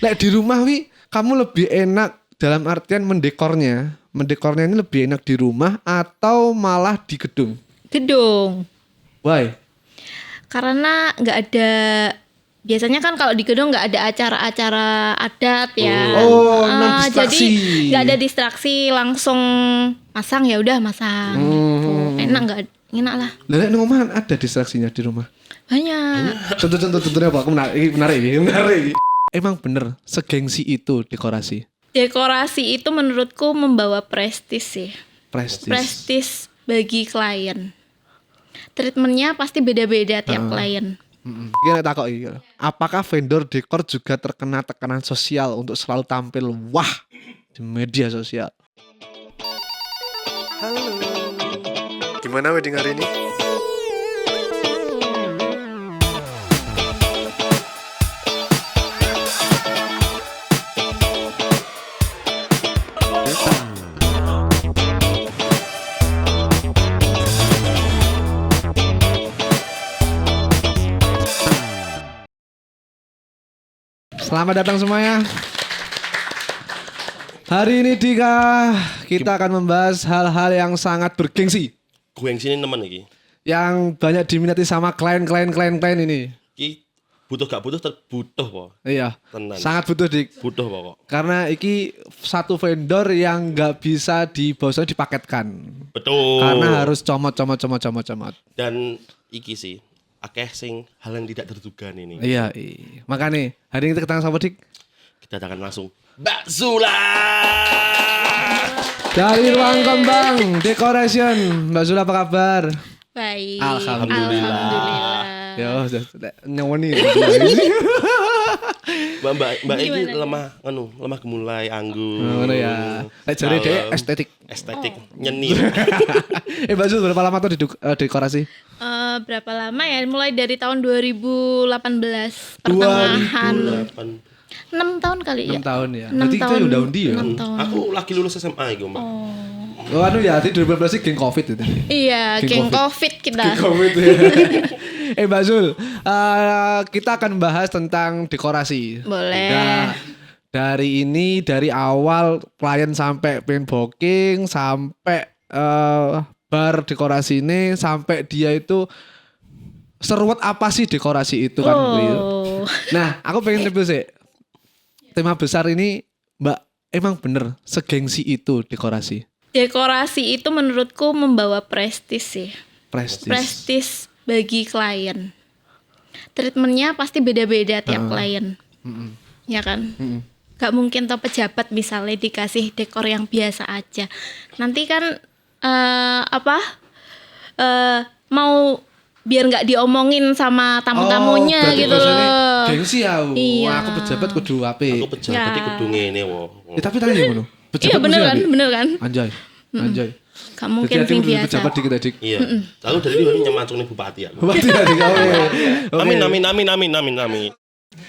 Lek di rumah wi kamu lebih enak dalam artian mendekornya. Mendekornya ini lebih enak di rumah atau malah di gedung? Gedung. Why? Karena nggak ada, biasanya kan kalau di gedung nggak ada acara-acara adat ya. Oh, non distraksi. Jadi nggak ada distraksi, langsung masang ya udah masang. Gitu. Enak lah. Lah nek ngomongan ada distraksinya di rumah. Banyak. Contohnya apa? Aku menarik. Emang bener segengsi itu dekorasi. Dekorasi itu menurutku membawa prestis sih. Prestis bagi klien. Treatmentnya pasti beda-beda tiap klien. Gini takok iki. Apakah vendor dekor juga terkena tekanan sosial untuk selalu tampil wah di media sosial? Halo. Gimana wedding hari ini? Selamat datang semuanya. Hari ini kita akan membahas hal-hal yang sangat bergengsi. Gengsi ini teman iki. Yang banyak diminati sama klien ini. Iki butuh gak butuh terbutuh po. Iya. Tenan. Sangat butuh Butuh pokok. karena iki satu vendor yang nggak bisa dipaketkan. Betul. Karena harus comot. Dan iki sih akeh sing hal yang tidak terduga ini. Iya. Makanya hari ini kita ketemu sama Dik. Kita akan langsung Mbak Zula. Dari Ruang Kembang Decoration. Mbak Zula apa kabar? Baik. Alhamdulillah. Ya, nyawani. Mbak iki Gimana? lemah gemulai anggun. Ngono ya. Lek jare dhek estetik. Nyeni. Mbak Zul berapa lama tuh di dekorasi? Berapa lama ya? Mulai dari tahun 2018 pertengahan. 6 tahun kali ya. 6 tahun ya. 6 Berarti kita tahun. udah undi ya. 6 tahun. Aku lagi lulus SMA iki, Mbak. Oh anu ya, di 2012 geng Covid itu. Iya, Geng geng COVID kita. Covid ya. Mbak Zul, kita akan bahas tentang dekorasi. Boleh. Nah, dari awal klien sampai pengen booking sampai bar dekorasi ini sampai dia itu seruat apa sih dekorasi itu kan? Oh. Nah, aku pengen review sih. Tema besar ini, Mbak, emang bener segengsi itu dekorasi? Dekorasi itu menurutku membawa prestis sih. Prestis. Bagi klien. Treatmentnya pasti beda-beda tiap klien. Ya kan? Gak mungkin toh pejabat misalnya dikasih dekor yang biasa aja. Nanti kan mau biar nggak diomongin sama tamu-tamunya berarti gitu bahasanya loh. gengsi ya. Iya. Wah, aku pejabat kudu apik. Aku pejabat Ya. iki kudu ngene wo. Tapi tanya ngono. Iya bener kan, bener kan? Anjay. Gak mungkin Jadi sing kudu biasa. pejabat dikit adik. Iya. Lalu dari ini nyemacung nih bupati aku. Berarti adik oke. Amin.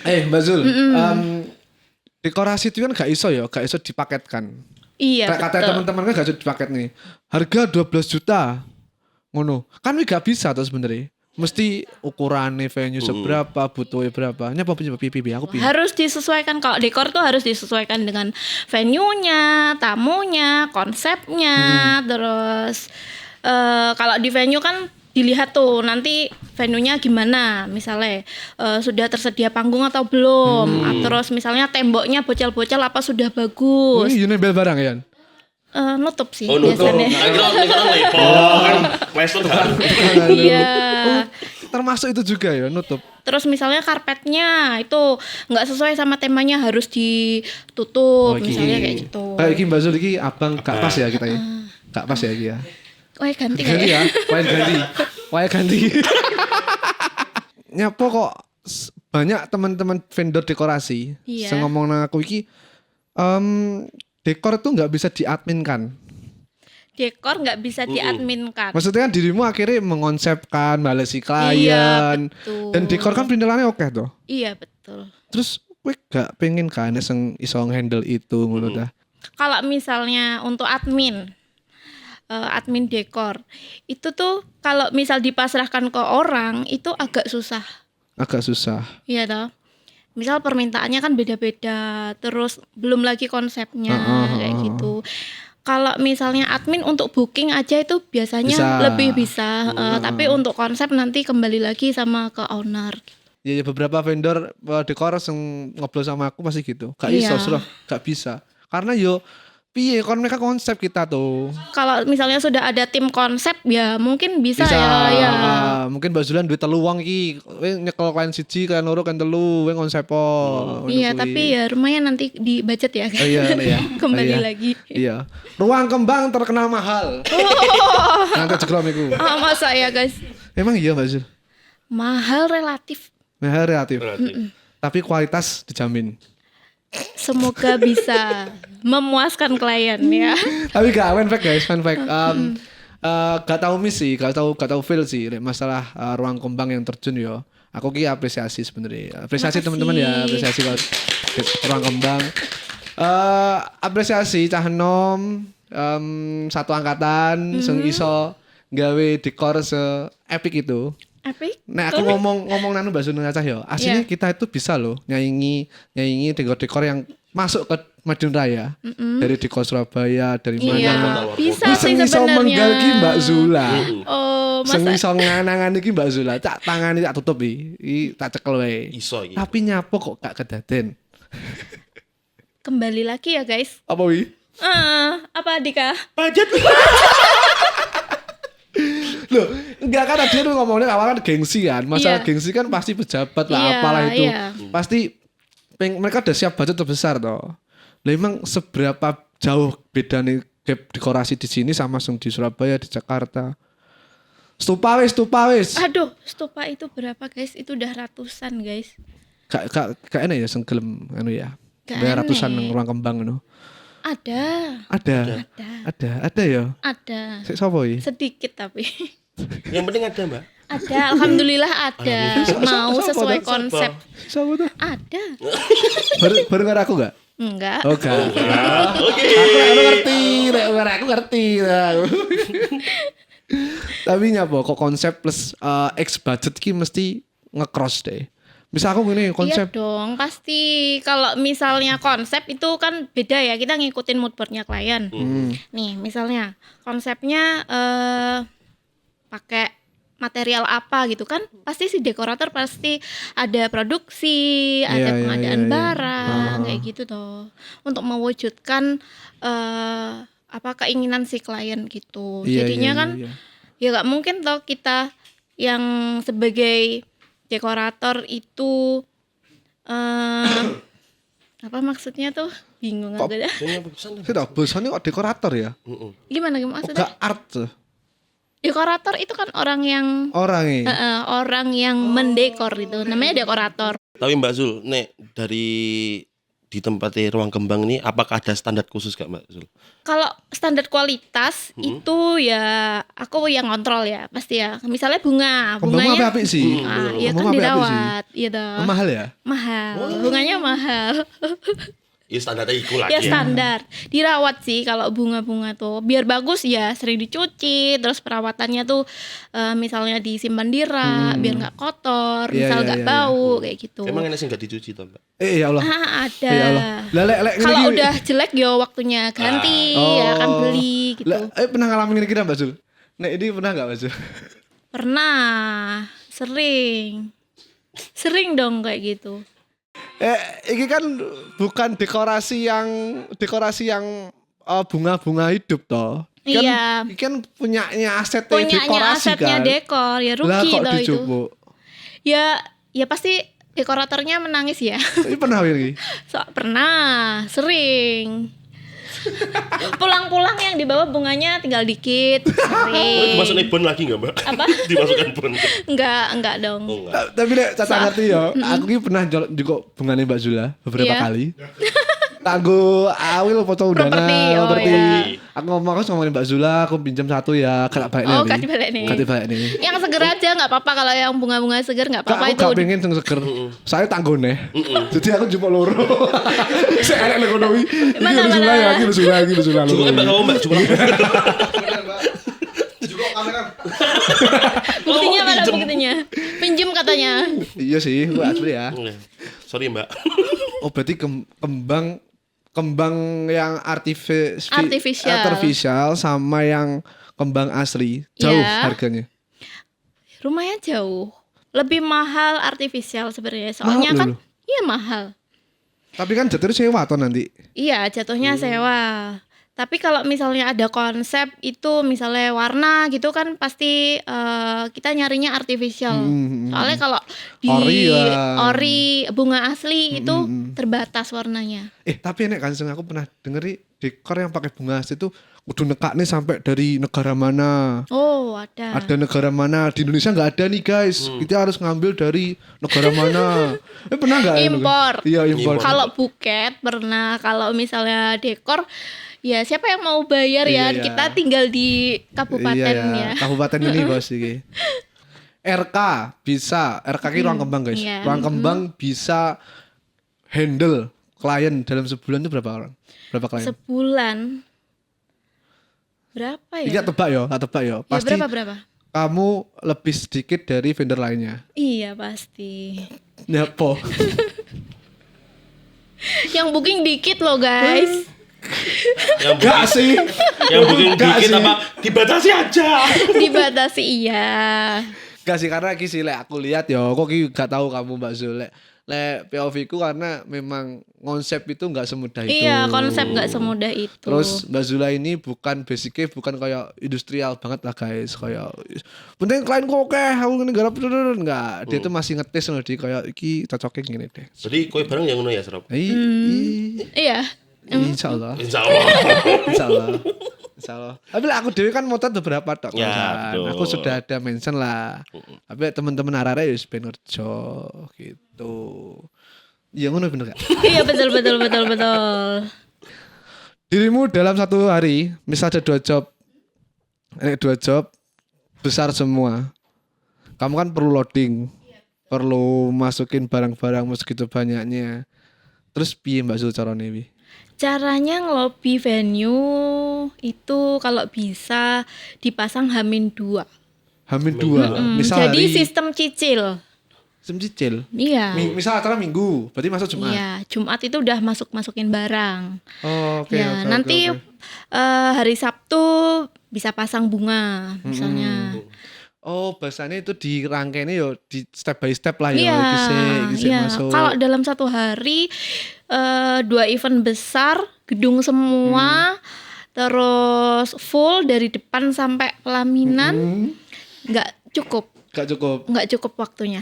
Mbak Zul, dekorasi itu kan gak iso dipaketkan. Iya Kayak kata betul. teman-teman kan gak iso dipaket nih. Harga 12 juta. Ngono. Kan gak bisa tuh sebenarnya. Mesti ukurannya venue seberapa, butuhnya berapa. Nyapa pipi aku pipi. Harus disesuaikan, kalau dekor tuh harus disesuaikan dengan venue-nya, tamunya, konsepnya. Terus kalau di venue kan dilihat tuh nanti venue-nya gimana. Misalnya sudah tersedia panggung atau belum. Terus misalnya temboknya bocel-bocel apa sudah bagus. Ini nempel barang ya? Nutup sih Oh, nutup. biasanya. Kira lepo kan. Weston kan. Iya. Termasuk itu juga ya, nutup. Terus misalnya karpetnya itu nggak sesuai sama temanya harus ditutup, misalnya kayak gitu. Kayak iki Mbak Zul iki abang gak pas ya kita ya. Gak pas ya iki ya. Wah ganti Ganti kayak. ya, wae ganti. Nyapo kok banyak teman-teman vendor dekorasi Iya. sing ngomong nang aku iki dekor tuh nggak bisa diadminkan. Dekor nggak bisa diadminkan. Maksudnya kan dirimu akhirnya mengonsepkan balesi Iya, klien betul. dan dekor kan printelannya oke tuh. Iya betul. Terus kowe gak pengen kan sing iso handle itu ngono dah. Kalau misalnya untuk admin dekor itu tuh kalau misal dipasrahkan ke orang itu agak susah. Agak susah. Iya toh. misal permintaannya kan beda-beda, terus belum lagi konsepnya kayak gitu. Kalau misalnya admin untuk booking aja itu biasanya Bisa. lebih bisa, tapi untuk konsep nanti kembali lagi sama ke owner. Ya, beberapa vendor dekor yang ngobrol sama aku pasti gitu. Gak iso, Iya. Surah. Gak bisa. Karena yo piye kon mereka konsep kita tuh. Kalau misalnya sudah ada tim konsep ya mungkin bisa, ya. Mungkin Mbak Zulan duit 3 wong iki. Kowe nyekel klien 1, klien 2, klien 3, kowe konsep po. Iya, tapi ya lumayan nanti di budget ya. Oh iya, iya. Kembali Iya. lagi. Iya. Ruang kembang terkenal mahal. Nanti ceklom iku. Masa ya guys? Emang iya Mbak Zul? Mahal relatif. Mahal relatif. Berarti. Tapi kualitas dijamin. Semoga bisa memuaskan klien ya. Tapi gak fun fact guys, fun fact. Gak tahu miss sih, gak tahu feel sih masalah ruang kembang yang terjun yo. Aku ki apresiasi sebenarnya. Apresiasi Makasih. teman-teman ya, apresiasi kalau ruang kembang. Apresiasi cah enom satu angkatan sing iso gawe dekor se epic itu. Epic. Nah aku ngomong nanu Mbak Zul ngacah ya. Aslinya Iya. kita itu bisa loh nyaingi dekor-dekor yang masuk ke Madiun Raya. Dari dekor Surabaya, dari mana. Iya, Kota-kota. bisa Wis sih sing iso sebenarnya. menggal ki Mbak Zula. Oh, Sing masa iso nganangan iki Mbak Zula, tak tangani tak tutup iki tak cekel wae. Iso iki. Tapi nyapo kok gak kedaden. kembali lagi ya guys. Apa wi? Apa Dika? Budget. Loh, enggak kan dia tuh ngomongnya awal kan gengsi kan. Masalah Iya. gengsi kan pasti pejabat lah Iya, apalah itu. iya. Pasti mereka udah siap budget terbesar toh. Lah emang seberapa jauh beda nih gap dekorasi di sini sama yang di Surabaya, di Jakarta. Stupa wis. Aduh, stupa itu berapa guys? Itu udah ratusan guys. Gak enak ya sing gelem anu ya. Gak Bayar enak. ratusan nang ruang kembang anu. Ada. Ada ya. Ada. Sik sapa iki? Sedikit tapi. Yang penting ada, Mbak. Ada, alhamdulillah ada. Mau Siapa sesuai tuh? konsep. Sapa tuh? Ada. Baru karo aku gak? Enggak. Oh gak. Oke. Aku ngerti, aku ngerti. Tapi nyapa kok konsep plus X budget ki mesti nge-cross deh. Misal aku gini konsep. Iya dong, pasti. Kalau misalnya konsep itu kan beda ya, kita ngikutin mood boardnya klien. Nih, misalnya konsepnya pakai material apa gitu kan, pasti si dekorator pasti ada produksi, ada Iya, pengadaan iya. barang, kayak gitu toh. Untuk mewujudkan apa keinginan si klien gitu. Iya, Jadinya iya, kan iya. ya nggak mungkin toh kita yang sebagai dekorator itu apa maksudnya tuh bingung Kok- agak dah. Ini apa pesan? Saya tak bosan kok dekorator ya. Gimana Kok maksudnya? gak art tuh Dekorator itu kan orang yang orangnya. orang yang mendekor itu namanya dekorator. Tapi Mbak Zul, nek dari di tempatnya ruang kembang ini apakah ada standar khusus gak Mbak Zul? Kalau standar kualitas itu ya aku yang kontrol ya pasti ya. Misalnya bunga, Kembangnya bunganya apik sih. ya kan Kembang apik-apik sih. dirawat, gitu. Mahal ya? Mahal, bunganya mahal. Ya standarnya iku lagi Ya standar, dirawat sih kalau bunga-bunga tuh biar bagus ya sering dicuci, terus perawatannya tuh misalnya disimpan di rak biar nggak kotor, Iya, misal iya, nggak iya, bau kayak gitu. Emang enak sih gak dicuci toh Mbak? Ya Allah. Ada. Ya Allah. Lah lek Kalau udah jelek yo waktunya ganti, ya kan beli gitu. Lah, pernah ngalamin kira Mbak Zul? Nek ini pernah gak Mbak Zul? Pernah, sering dong kayak gitu. Ini kan bukan dekorasi yang bunga-bunga hidup toh. Kan, Iya. Ini kan punyanya aset Punyanya dekorasi asetnya kan. dekor, ya Lah rugi kok toh itu. dijupuk? Ya pasti dekoratornya menangis ya. Ini pernah ini. Pernah, sering. Pulang-pulang yang dibawa bunganya tinggal dikit. Oh, Sering. dimasukkan bon lagi gak Mbak? Apa? Dimasukkan bon. Enggak dong. Oh enggak. Tapi nek Caca ngerti ya, aku ini pernah jolok juga bunganya Mbak Zula beberapa Iya. kali. Tanggo awil foto undangan, Properti, oh properti. iya. Aku ngomongin Mbak Zula, aku pinjam 1 ya, kata balik nih. Oh, kasih balik nih. Kasih balik nih. Yang seger aja nggak apa-apa, kalau yang bunga-bunga seger nggak Kak, apa-apa aku itu. gak pengen sing seger. Saya tanggone. Jadi aku cuma loro. Saya enak ekonomi. Iki Mana, Zula mana? ya, iki Zula Cukup Mbak kamu Mbak, cukup. Juga kamera. Buktinya Oh, mana pinjem. buktinya? Pinjem katanya. Iya sih, gua asli ya. Sorry Mbak. Oh berarti kembang yang artificial sama yang kembang asli jauh Iya. harganya. Lumayan jauh. Lebih mahal artifisial sebenarnya. Soalnya Mahal kan dulu. iya mahal. Tapi kan jatuhnya sewa toh nanti. Iya, jatuhnya sewa. Tapi kalau misalnya ada konsep itu misalnya warna gitu kan pasti kita nyarinya artificial. Soalnya kalau di ori bunga asli itu terbatas warnanya. Tapi enek kan sing aku pernah denger dekor yang pakai bunga asli itu kudu nekakne sampai dari negara mana. Oh, ada. Ada negara mana di Indonesia nggak ada nih guys. Kita harus ngambil dari negara mana. Pernah nggak? Impor. Iya impor. Kalau buket pernah, kalau misalnya dekor ya siapa yang mau bayar ya? Iya. Kita tinggal di kabupaten ya. Kabupaten ini bos iki. RK bisa, RK ki ruang kembang guys. Iya. Ruang kembang bisa handle klien dalam sebulan itu berapa orang? Berapa klien? Sebulan berapa ya? Iya tebak ya, tebak ya. Ya, Pasti berapa? kamu lebih sedikit dari vendor lainnya. Iya pasti. Ya po. Yang booking dikit loh guys. Yang Enggak sih. yang booking Enggak dikit sih. apa dibatasi aja. Dibatasi iya. Enggak sih karena ki sih lek aku lihat ya, kok ki gak tahu kamu Mbak Zul. Lek POV ku karena memang konsep itu enggak semudah itu. Iya, konsep nggak semudah itu. Terus Mbak Zula ini bukan basicnya bukan kayak industrial banget lah guys, kayak penting klien kok oke, aku negara enggak. Dia tuh masih ngetes loh di kayak iki cocoknya gini deh. Jadi kowe bareng yang ngono ya, Serap? Iya. Insyaallah. Insyaallah. Insyaallah. Insyaallah. Tapi lah aku dewe kan motor beberapa tok Ya, kan. betul. Aku sudah ada mention lah. Tapi teman-teman arek-arek ya ben kerja gitu. Iya ngono bener gak? Iya betul. Dirimu dalam satu hari, misal ada 2 job. 2 job besar semua. Kamu kan perlu loading. Perlu masukin barang-barang segitu banyaknya. Terus piye Mbak Zul carane wi? Caranya ngelobi venue itu kalau bisa dipasang H-2. Hamin 2. Misal Jadi hari sistem cicil. sistem cicil. Iya. Misal acara Minggu, berarti masuk Jumat. Iya, Jumat itu udah masukin barang. Oh, oke. Ya, oke, nanti oke. hari Sabtu bisa pasang bunga misalnya. Oh, bahasanya itu dirangkainya yo di step by step lah ya. Iya, Gisi iya. masuk. Kalau dalam satu hari 2 event besar, gedung semua, terus full dari depan sampai pelaminan, nggak cukup waktunya.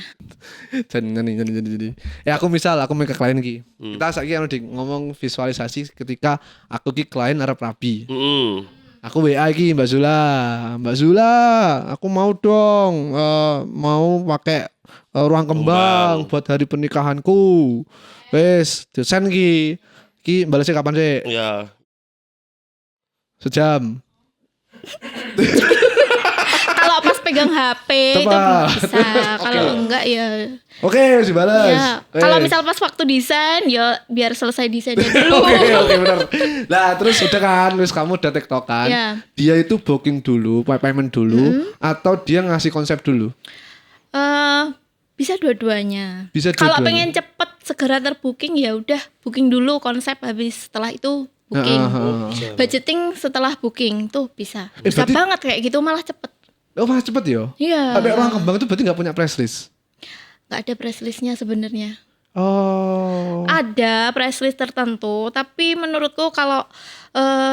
Jadi. Ya aku misal aku mau ke klien ki. Kita saiki anu ngomong visualisasi ketika aku ki klien arep rabi. Aku WA iki Mbak Zula, aku mau dong mau pakai ruang kembang buat hari pernikahanku. Wes, desain ki balasnya kapan sih? Ya. Sejam. Kalau pas pegang HP itu Tepat. bisa, kalau enggak ya. Oke, harus dibalas. Ya, kalau misal pas waktu desain ya biar selesai desainnya dulu. Oke benar. Nah terus udah kan, terus kamu udah tektokan. Ya. Dia itu booking dulu, payment dulu, atau dia ngasih konsep dulu. Bisa dua-duanya. Bisa Kalau dua-duanya. pengen cepet segera terbooking ya udah booking dulu konsep, habis setelah itu booking. Budgeting setelah booking tuh bisa. Bisa berarti- banget kayak gitu, malah cepet. Oh malah cepet ya? Iya. Ada ruang kembang itu berarti nggak punya press list? Nggak ada press listnya sebenarnya. Oh. Ada press list tertentu, tapi menurutku kalau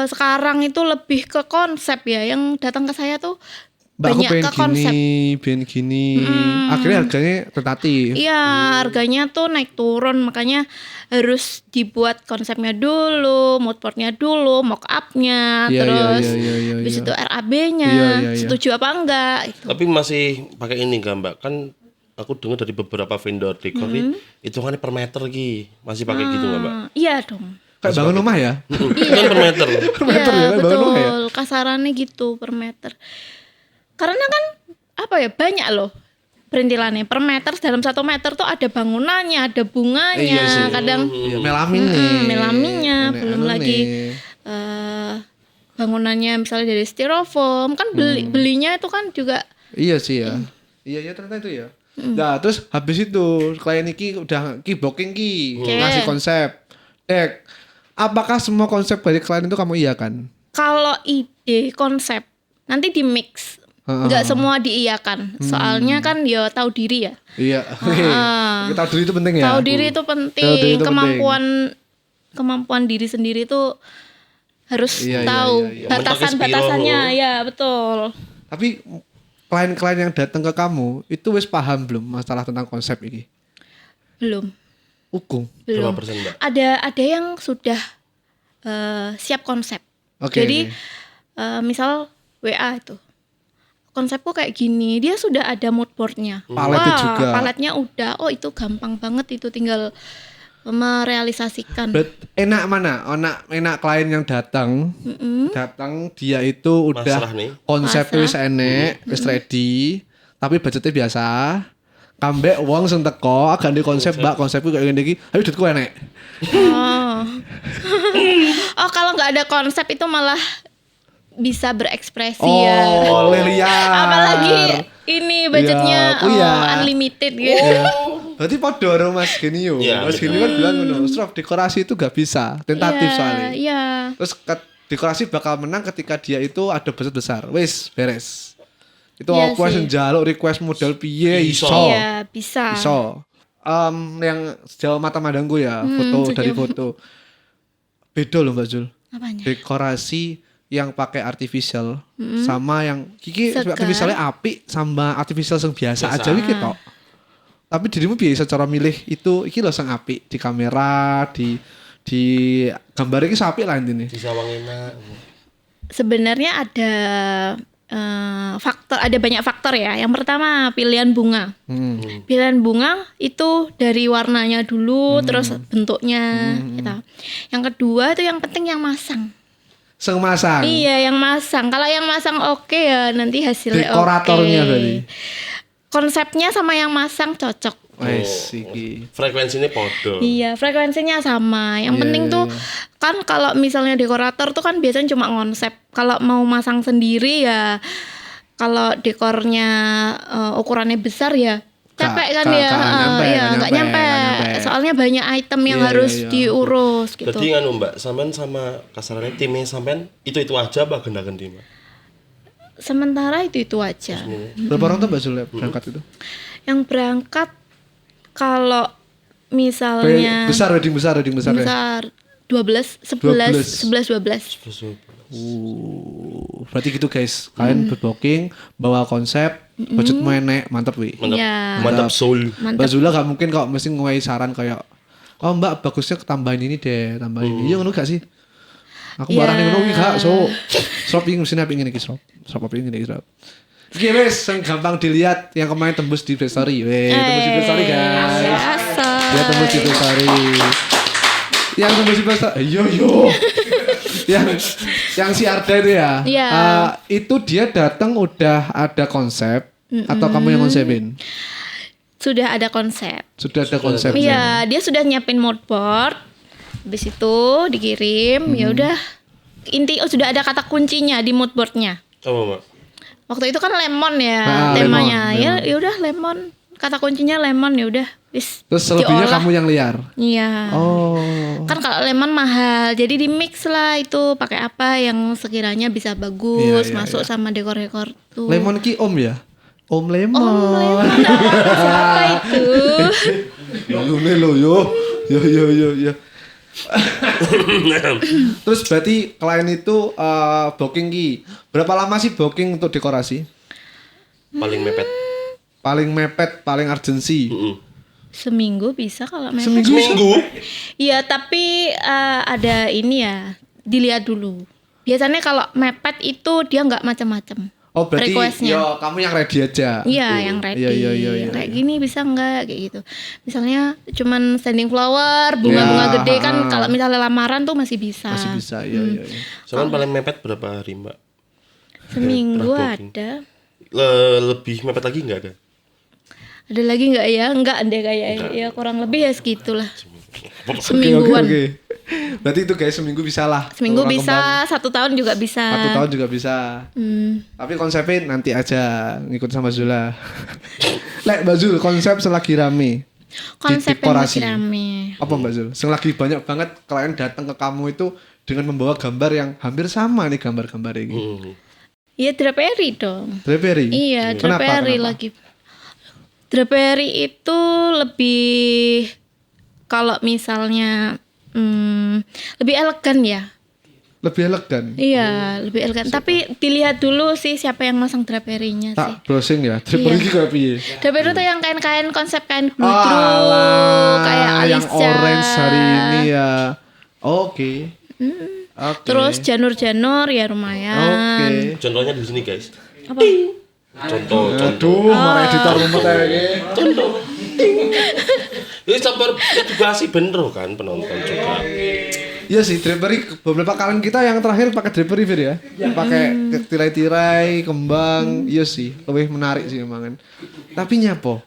sekarang itu lebih ke konsep ya. Yang datang ke saya tuh Mbak aku banyak pengen ke konsep. pengen gini. Akhirnya harganya tentatif. Iya, harganya tuh naik turun, makanya harus dibuat konsepnya dulu, moodboardnya dulu, mock up-nya, Iya, terus iya. habis itu RAB-nya, Iya. setuju apa enggak? Itu. Tapi masih pakai ini enggak Mbak? Kan aku dengar dari beberapa vendor dekor hitungannya per meter ki. Masih pakai gitu enggak Mbak? Iya dong. Kayak bangun rumah ya? Itu kan per meter. Per meter ya, Iya, kayak bangun rumah ya? betul. Kasarannya gitu per meter. Karena kan apa ya, banyak loh perintilannya. Per meter, dalam 1 meter tuh ada bangunannya, ada bunganya, Iya sih. kadang Iya, melamin nih. melaminnya, Aneh-aneh belum lagi nih. bangunannya misalnya dari styrofoam kan belinya itu kan juga Iya sih ya. Iya ternyata itu ya. Nah, terus habis itu klien iki udah booking Oke. ngasih konsep. Dek, apakah semua konsep dari klien itu kamu iakan? Kalau ide konsep nanti di mix, nggak semua diiyakan. Soalnya kan ya tahu diri ya. Iya. Tahu diri itu penting ya. Tahu diri itu penting. Tahu diri itu Kemampuan diri sendiri itu harus Iya, tahu iya. batasan-batasannya. Ya betul. Tapi klien-klien yang datang ke kamu itu wis paham belum masalah tentang konsep ini? Belum. Hukum. Belum. Berapa persen, Mbak? Ada yang sudah siap konsep. Oke, Jadi misal WA itu konsepku kayak gini, dia sudah ada mood boardnya. Paletnya juga. Paletnya udah. Oh itu gampang banget, itu tinggal merealisasikan. Enak mana? Enak klien yang datang dia itu udah Pasrah nih. konsepnya wis enek, wis ready, tapi budgetnya biasa. Kambek wong sing teko agak di konsep, Mbak, konsepku kayak ngene iki. Ayo duitku enek. Oh. Oh kalau nggak ada konsep itu malah bisa berekspresi ya. Oh, liar. Apalagi ini budgetnya Iya, iya. unlimited gitu. Berarti podo karo Mas Genio. Iya, Mas Genio kan bilang ngono, "Strof, dekorasi itu gak bisa, tentatif Iya, soalnya." Iya. Terus dekorasi bakal menang ketika dia itu ada budget besar. Wis, beres. Itu Iya aku sih. njaluk request model piye Iso. iso. Iya bisa. Iso. Yang sejauh mata mandangku ya, foto dari sejauh- foto. Beda loh Mbak Jul. Apanya? Dekorasi yang pakai artificial sama yang Kiki Segar. artificialnya apik sama artificial yang biasa aja iki tok. Tapi dirimu biasa cara milih itu iki lho sing apik di kamera, di gambar iki apik lah intine. Di sawang enak. Sebenarnya ada ada banyak faktor ya. Yang pertama pilihan bunga. Pilihan bunga itu dari warnanya dulu, terus bentuknya. Gitu. Yang kedua itu yang penting yang masang. Sing masang. Iya, yang masang. Kalau yang masang oke ya nanti hasilnya oke. Dekoratornya berarti. Konsepnya sama yang masang cocok. Wes iki. Frekuensinya podo. Iya, frekuensinya sama. Yang Iya, penting iya, tuh iya. kan kalau misalnya dekorator tuh kan biasanya cuma konsep. Kalau mau masang sendiri ya kalau dekornya ukurannya besar ya capek kan ya. Nggak nyampe. Soalnya banyak item yang Iya, harus iya, iya. diurus gitu. Jadi nganu Mbak, sampean sama kasarannya timnya sampean itu aja apa genda-gendi Mbak? Sementara itu aja. Berapa orang tuh Mbak Jul berangkat itu? Yang berangkat kalau misalnya Wedding besar ya. besar 12, 11, 11, 12. Berarti gitu guys. Kalian berbooking, bawa konsep, budgetmu enek, mantep wi. Mantap. Iya. Mantap soul. Mbak Zula gak mungkin kok mesti ngeluai saran kayak, oh Mbak bagusnya tambahin ini deh, tambahin ini. Iya ngono gak sih? Aku Iya. barang ngono iki gak, so Srop ingin sini apa ingin iki Srop. Srop apa ingin iki Srop. Iki wes yang gampang dilihat yang kemarin tembus di story. Weh, tembus di story guys. Biasa. Dia tembus di story. Yang tembus di story. Yo. yang si Arda itu ya. Iya. Itu dia datang udah ada konsep atau kamu yang konsepin? Sudah ada konsep. Sudah ada konsep. Iya, dia sudah nyiapin mood board. Habis itu dikirim, ya udah. Sudah ada kata kuncinya di mood boardnya. Apa Mbak? Waktu itu kan lemon ya temanya. lemon. Ya udah lemon. Kata kuncinya lemon ya udah. Wis. Terus selebihnya diolah. kamu yang liar. Iya. Oh. Kan kalau lemon mahal, jadi di mix lah itu pakai apa yang sekiranya bisa bagus Iya, masuk sama dekor-dekor tuh. Lemon ki om ya? Om lemon. Oh, lemon. Siapa itu? Lune lo yo. Yo. Terus berarti klien itu booking ki. Berapa lama sih booking untuk dekorasi? Paling mepet. Paling mepet, paling urgensi. Seminggu bisa kalau mepet. Seminggu. Iya, tapi ada ini ya, dilihat dulu. Biasanya kalau mepet itu dia nggak macam-macam. Oh berarti requestnya. yo kamu yang ready aja. Iya, yang ready. Iya. Kayak gini bisa nggak kayak gitu. Misalnya cuman standing flower, bunga-bunga Iya, gede kan kalau misalnya lamaran tuh masih bisa. Masih bisa, iya. Soalnya paling mepet berapa hari Mbak? Seminggu Pernah booking. ada. Lebih mepet lagi nggak ada? Ada lagi nggak ya? Nggak ada kayak ya kurang lebih ya segitulah. Oke. Semingguan. Berarti itu guys seminggu bisa lah. Seminggu orang bisa, 1 tahun juga bisa. 1 tahun juga bisa. Tapi konsepnya nanti aja ngikut sama Zula. Lek Mbak Zul, konsep selagi rame. Konsep yang lagi rame. Apa Mbak Zul? Yang lagi banyak banget klien datang ke kamu itu dengan membawa gambar yang hampir sama nih gambar-gambar ini. Iya, Drapery dong. Drapery? Iya, Kenapa? Drapery lagi. Drapery itu lebih, kalau misalnya lebih elegan ya. Lebih elegan. Iya, lebih elegan. Tapi dilihat dulu sih siapa yang masang Drapery-nya sih. Tak browsing ya. Drapery iki kayak piye? Drapery itu yang kain-kain konsep kain gludru, Alah, kayak Alicia. yang orange hari ini ya. Oke. Oke. Terus janur-janur ya lumayan. Oke. Contohnya di sini guys. Apa? Contoh. Aduh, marah editor rumet kayak Ini sabar edukasi bener kan penonton juga. Iya sih, Drapery beberapa kalian kita yang terakhir pakai Drapery Fir ya. Pakai tirai-tirai, kembang, iya sih, lebih menarik sih memang kan. Tapi nyapo?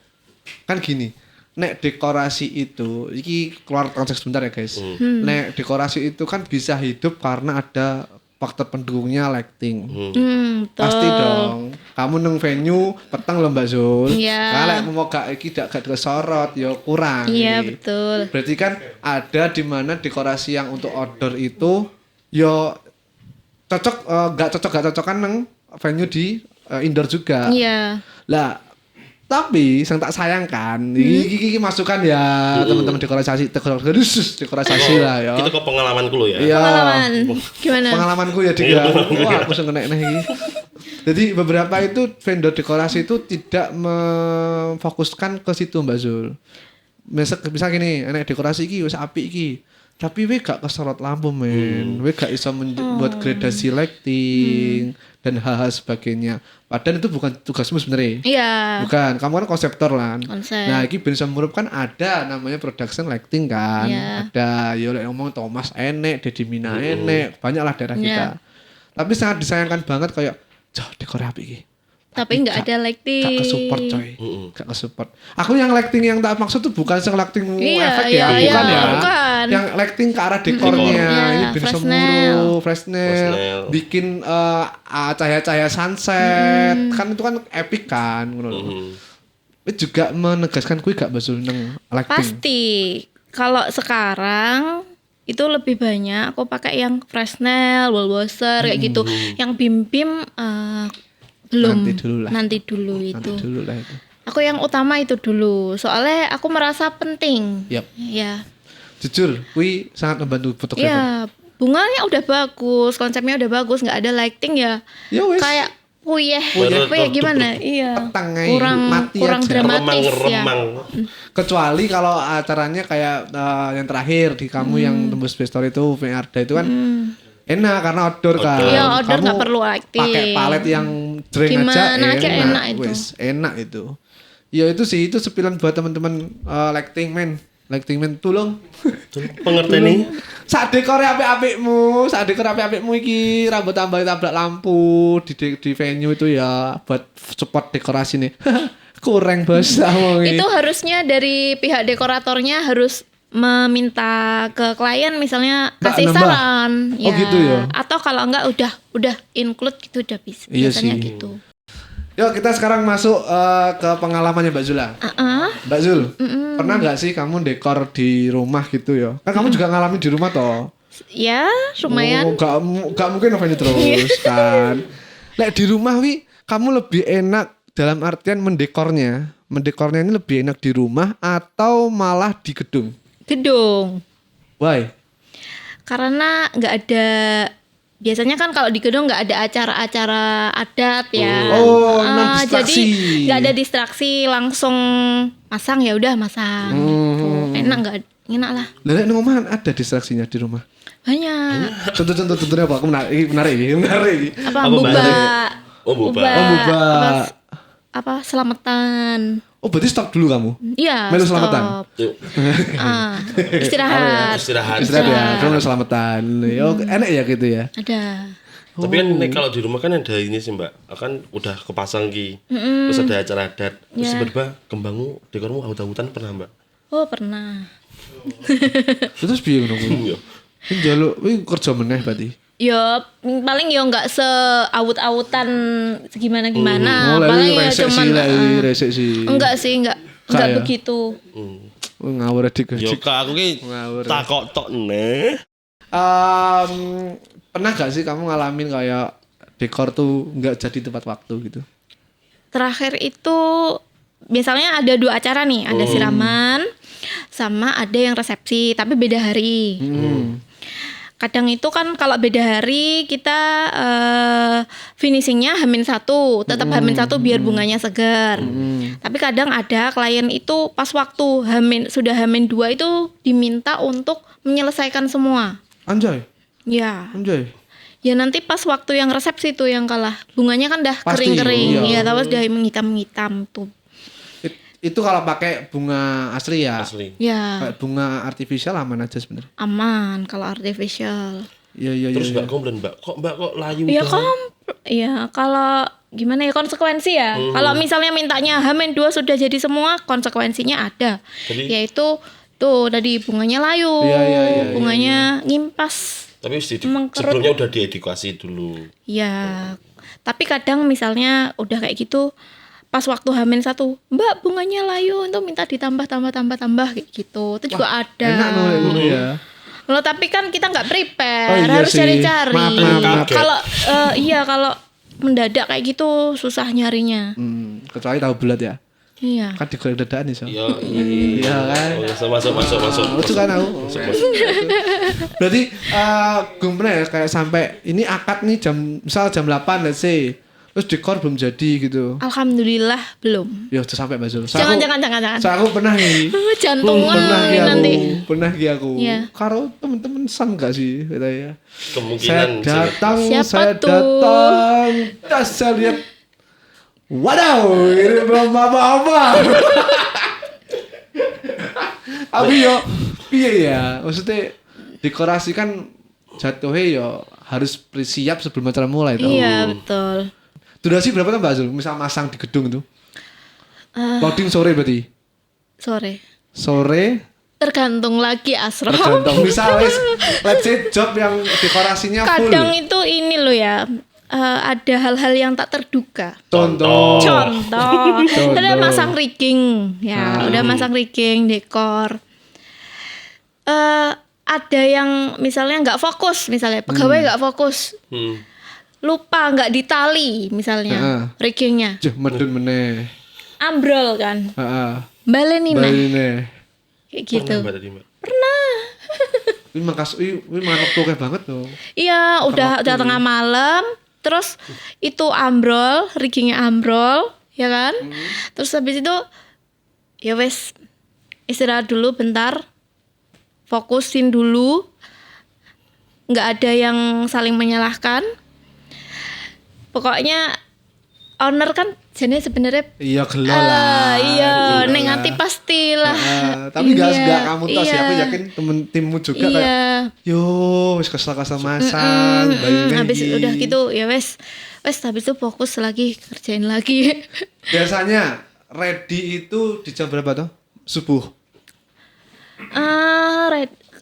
Kan gini, nek dekorasi itu, iki keluar konteks sebentar ya guys. Nek dekorasi itu kan bisa hidup karena ada faktor pendukungnya lighting. Betul. Pasti dong. Kamu neng venue peteng lho Mbak Zul. Iya. Kalau mau gak iki gak kesorot ya kurang. Iya, iki. betul. Berarti kan ada di mana dekorasi yang untuk outdoor itu yo cocok gak cocokan neng venue di indoor juga. Iya. Lah tapi yang tak sayangkan iki masukan ya teman-teman dekorasi lah ya. Kita ke pengalamanku lo ya. Iya. Pengalaman gimana? Pengalamanku ya Dik. Wah, aku sing kena iki. Jadi beberapa itu vendor dekorasi itu tidak memfokuskan ke situ Mbak Zul. Misal gini, enek dekorasi iki wis apik iki. Tapi we gak kesorot lampu men, we gak bisa membuat gradasi lighting dan hal-hal sebagainya. Padahal itu bukan tugasmu sebenarnya. Iya. Bukan, kamu kan konseptor lah. Konsep. Nah, ini bisa merupakan ada namanya production lighting kan. Iya. Ada, ya ngomong Thomas enek, Deddy Mina enek, banyak lah daerah kita. Tapi sangat disayangkan banget kayak, jauh dekor api iki. Tapi nggak ada lighting. Gak ke-support coy. Gak ke-support. Aku yang lighting yang tak maksud tuh bukan yang lighting Iya, efek iya, ya, iya, bukan ya. bukan. Yang lighting ke arah dekornya. Iya, Ini bin Semuru, Fresnel, bikin cahaya-cahaya sunset. Kan itu kan epic kan. Itu juga menegaskan kui gak basul neng lighting. Pasti. Kalau sekarang itu lebih banyak aku pakai yang Fresnel, Wallwasser kayak gitu. Yang bim-bim belum. Nanti dulu itu. Nanti dulu lah itu. Aku yang utama itu dulu. Soalnya aku merasa penting. Yap. Ya. Jujur, kui sangat membantu fotografer. Ya, bunganya udah bagus, konsepnya udah bagus, nggak ada lighting ya. Ya wes. Kayak puyeh gimana? Iya. Petang mati kurang aja. dramatis ya. Kecuali kalau acaranya kayak yang terakhir di kamu yang tembus best story itu Arda itu kan enak karena outdoor kan. Iya, outdoor Kamu nggak perlu lighting. Pakai palet yang jreng Gimana aja enak itu. Wes, enak itu. Ya itu sih itu sepilan buat teman-teman lighting man. Lighting man tolong. Pengertian nih. Sak dekor apik-apikmu iki rambut tabrak lampu di venue itu ya buat support dekorasi nih. Kurang bos ngomongin. Itu harusnya dari pihak dekoratornya harus meminta ke klien misalnya kasih nambah. saran. Oh, gitu ya? Atau kalau enggak udah include gitu udah bisa. Iya Biasanya sih. gitu. Yuk kita sekarang masuk ke pengalamannya Mbak Zula. Mbak Zul, pernah nggak sih kamu dekor di rumah gitu ya? Kan kamu juga ngalamin di rumah toh? Ya, lumayan. Gak mungkin venue terus kan. Lek di rumah wi, kamu lebih enak dalam artian mendekornya. Mendekornya ini lebih enak di rumah atau malah di gedung? Gedung. Why? Karena nggak ada, biasanya kan kalau di gedung nggak ada acara-acara adat ya. Oh, non distraksi. Jadi nggak ada distraksi, langsung masang ya udah masang. Gitu. Enak lah. Lek nang omah ada distraksinya di rumah. Banyak. Contohnya apa? Aku menarik. Apa buba? Oh, buba. Apa selamatan? Oh, berarti stop dulu kamu? Iya. Melu stop. selamatan? Istirahat. Istirahat. Istirahat ya, kamu selamatan. Yo, enak ya gitu ya. Ada. Tapi kan nih, kalau di rumah kan ada ini sih Mbak, akan udah kepasang ki, terus ada acara adat, terus tiba-tiba kembangmu, dekormu aut-autan pernah Mbak? Oh pernah. Terus piye ngono kuwi? Iya. Ini jaluk, ini kerja meneh berarti. Ya paling ya nggak seawut-awutan gimana-gimana. Mulai Paling ya resek cuman sih, resek sih. enggak sih, enggak Kayak. begitu. Ngawur adik. Yo kak aku ki Ngawur. takok tok nih. Pernah gak sih kamu ngalamin kayak dekor tuh nggak jadi tepat waktu gitu? Terakhir itu misalnya ada 2 acara nih, ada siraman sama ada yang resepsi, tapi beda hari. Kadang itu kan kalau beda hari kita finishingnya H-1, tetap H-1 biar bunganya segar. Tapi kadang ada klien itu pas waktu sudah H-2 itu diminta untuk menyelesaikan semua. Anjay, Ya. anjay. Ya nanti pas waktu yang resepsi tuh yang kalah. Bunganya kan dah Pasti, kering-kering. iya. Ya, tapi udah menghitam-hitam tuh. Itu kalau pakai bunga asli ya. Asli. Ya, Kayak bunga artifisial aman aja sebenarnya. aman kalau artificial. Iya iya Terus iya. mbak komplain mbak kok layu Ya banget? ya kalau gimana ya konsekuensi ya. Kalau misalnya mintanya H-2 sudah jadi semua, konsekuensinya ada. Jadi- Yaitu tuh tadi bunganya layu, Iya, iya, iya, bunganya ngimpas. Tapi Mengkerut. sebelumnya udah diedukasi dulu. Ya, tapi kadang misalnya udah kayak gitu, pas waktu H-1, Mbak bunganya layu, untuk minta ditambah kayak gitu. Itu juga ada. Enak loh ya. Loh, tapi kan kita nggak prepare, Oh, iya harus sih. cari-cari. Maaf. Kalau iya kalau mendadak kayak gitu susah nyarinya. Kecuali tahu bulat ya. Iya. Kan digoreng dadakan nih so. Iya. Iya kan. Oh, masuk. Lucu kan aku. Berarti gue pernah ya kayak sampai ini akad nih misal jam 8 let's say. Terus dekor belum jadi gitu. Alhamdulillah belum. Ya udah sampai Mbak Zul. Jangan. So aku pernah nih. Jantungan Pernah ki aku. nanti. Pernah ki aku. Iya. Karo temen-temen san gak sih katanya. Kemungkinan Saya datang, Siapa saya tuh? datang. Tas saya lihat. Wadaw, ini belum apa-apa. Tapi yo, piye ya? Maksudnya dekorasi kan jatuhnya yo harus siap sebelum acara mulai tau. Iya betul. Durasi berapa tuh Mbak Zul? Misal masang di gedung itu? Loading sore berarti? Sore. Sore Tergantung lagi Asro. tergantung. Misal let's say job yang dekorasinya full. Kadang itu ini loh ya. Ada hal-hal yang tak terduga. Contoh. Contoh, Contoh. udah masang rigging, ya, udah masang rigging, dekor. Ada yang misalnya nggak fokus, misalnya pegawai nggak fokus, lupa nggak ditali, misalnya riggingnya, Medun meneh. ambrol kan, Heeh. baleni nah, Baline. kayak gitu. Mbak tadi mbak. Ini makas ini manuk tuh kayak banget tuh. Iya, udah tengah malam, terus itu ambrol, riggingnya ambrol, ya kan? Terus habis itu, ya wes istirahat dulu bentar, fokusin dulu, nggak ada yang saling menyalahkan. Pokoknya owner kan jadi sebenarnya Iya gelo lah. iya, Gelo neng lah. hati pastilah. Tapi Iya, gak kamu tos ya. iya. Aku yakin temen timmu juga kayak Iya. yo wis kesel-kesel masang, bayi Habis udah gitu ya wes habis itu fokus lagi kerjain lagi. Biasanya ready itu di jam berapa tuh? Subuh.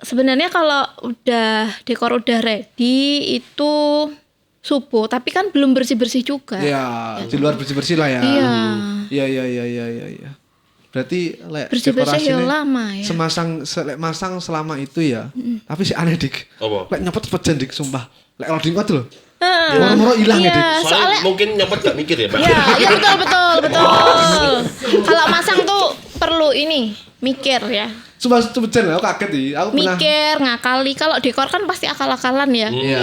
Sebenarnya kalau udah dekor udah ready itu subuh, tapi kan belum bersih-bersih juga. Iya, di luar bersih-bersih lah ya. Iya. Iya. Berarti lek Bersih-bersih ya dekorasinya lama ya. masang selama itu ya. Tapi si aneh dik. Apa? Lek nyopot cepet dik sumpah. Lek loading kuat loh. Moro-moro hilang ya dik. Soalnya soalnya mungkin nyopot gak mikir ya mbak. iya betul. Kalau masang tuh perlu ini mikir ya. Sumpah cepet aku kaget nih. Aku pernah. Mikir, ngakali. Kalau dekor kan pasti akal-akalan ya. Iya.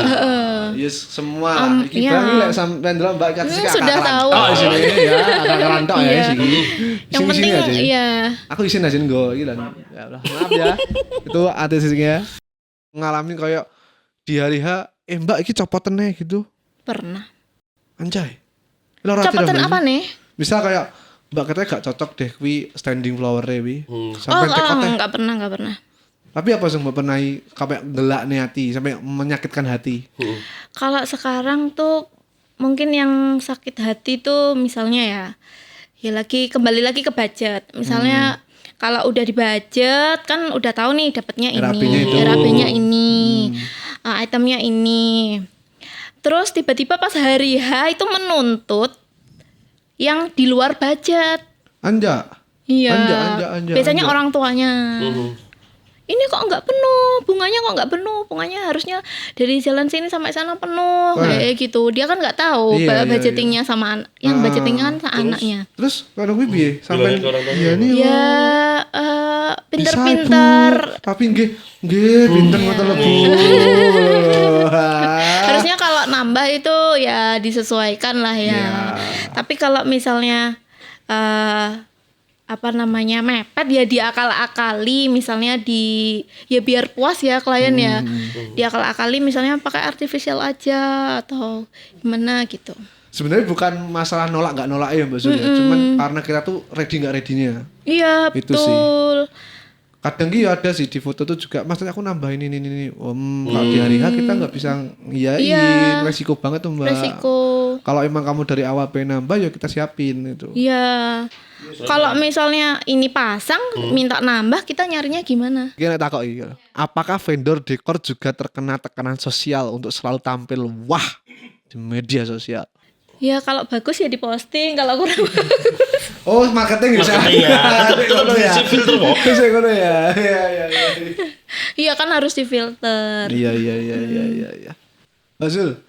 Yes, semua. Iki iya. barang lek sampean delok Mbak Kat sih Sudah tahu. Oh, sini ya, akal-akalan tok ya Iya. sini. Yang penting aja. iya. Aku isin aja nggo iki lan. Ya Allah, maaf ya. Itu artisnya ngalamin kayak di hari H, Mbak iki copoten nih gitu. Pernah. Anjay. Lho, rati Copotan dong, apa nih? Misal kayak Mbak katanya gak cocok deh kuwi standing flower-e wi. Oh, Sampai tekotnya. enggak pernah. Tapi apa sih Mbak pernah sampai gelak nih hati, sampai menyakitkan hati? Kalau sekarang tuh mungkin yang sakit hati tuh misalnya ya kembali lagi ke budget. Misalnya Kalau udah di budget kan udah tahu nih dapatnya RAB-nya ini, itu. RAB-nya ini, itemnya ini. Terus tiba-tiba pas hari H itu menuntut yang di luar budget. Anja. Iya. Anja. Biasanya orang tuanya. Ini kok nggak penuh, bunganya kok nggak penuh, bunganya harusnya dari jalan sini sampai sana penuh, kayak gitu. Dia kan nggak tahu Iya, budgetingnya sama yang budgetingnya kan sama anaknya. Terus kalau kuwi piye? Sampai Gimana ke orang tuanya? iya nih. Ya pinter-pinter. Bisa, Ibu. Tapi nggih pinter ngoten lho, Bu. Harusnya kalau nambah itu ya disesuaikan lah ya. Iya. Tapi kalau misalnya mepet ya diakal-akali, misalnya ya biar puas ya klien ya. Diakal-akali misalnya pakai artificial aja atau gimana gitu. Sebenarnya bukan masalah nolak nggak nolak ya Mbak Zulia, cuman karena kita tuh ready nggak ready-nya. Iya, Itu sih. betul. Kadang gitu ada sih di foto tuh juga, maksudnya aku nambahin ini. Kalau di hari H kita nggak bisa ngiyain, Iya. resiko banget tuh Mbak. Resiko. Kalau emang kamu dari awal pengen nambah ya kita siapin itu. Iya. Kalau misalnya ini pasang minta nambah, kita nyarinya gimana? Gimana takoki? Apakah vendor dekor juga terkena tekanan sosial untuk selalu tampil wah di media sosial? Ya kalau bagus ya diposting, kalau kurang bagus. Oh, marketing bisa. Marketing ya, tetap diisi filter kok. Bisa ngono ya. Iya. Iya kan harus difilter. Iya. Azul,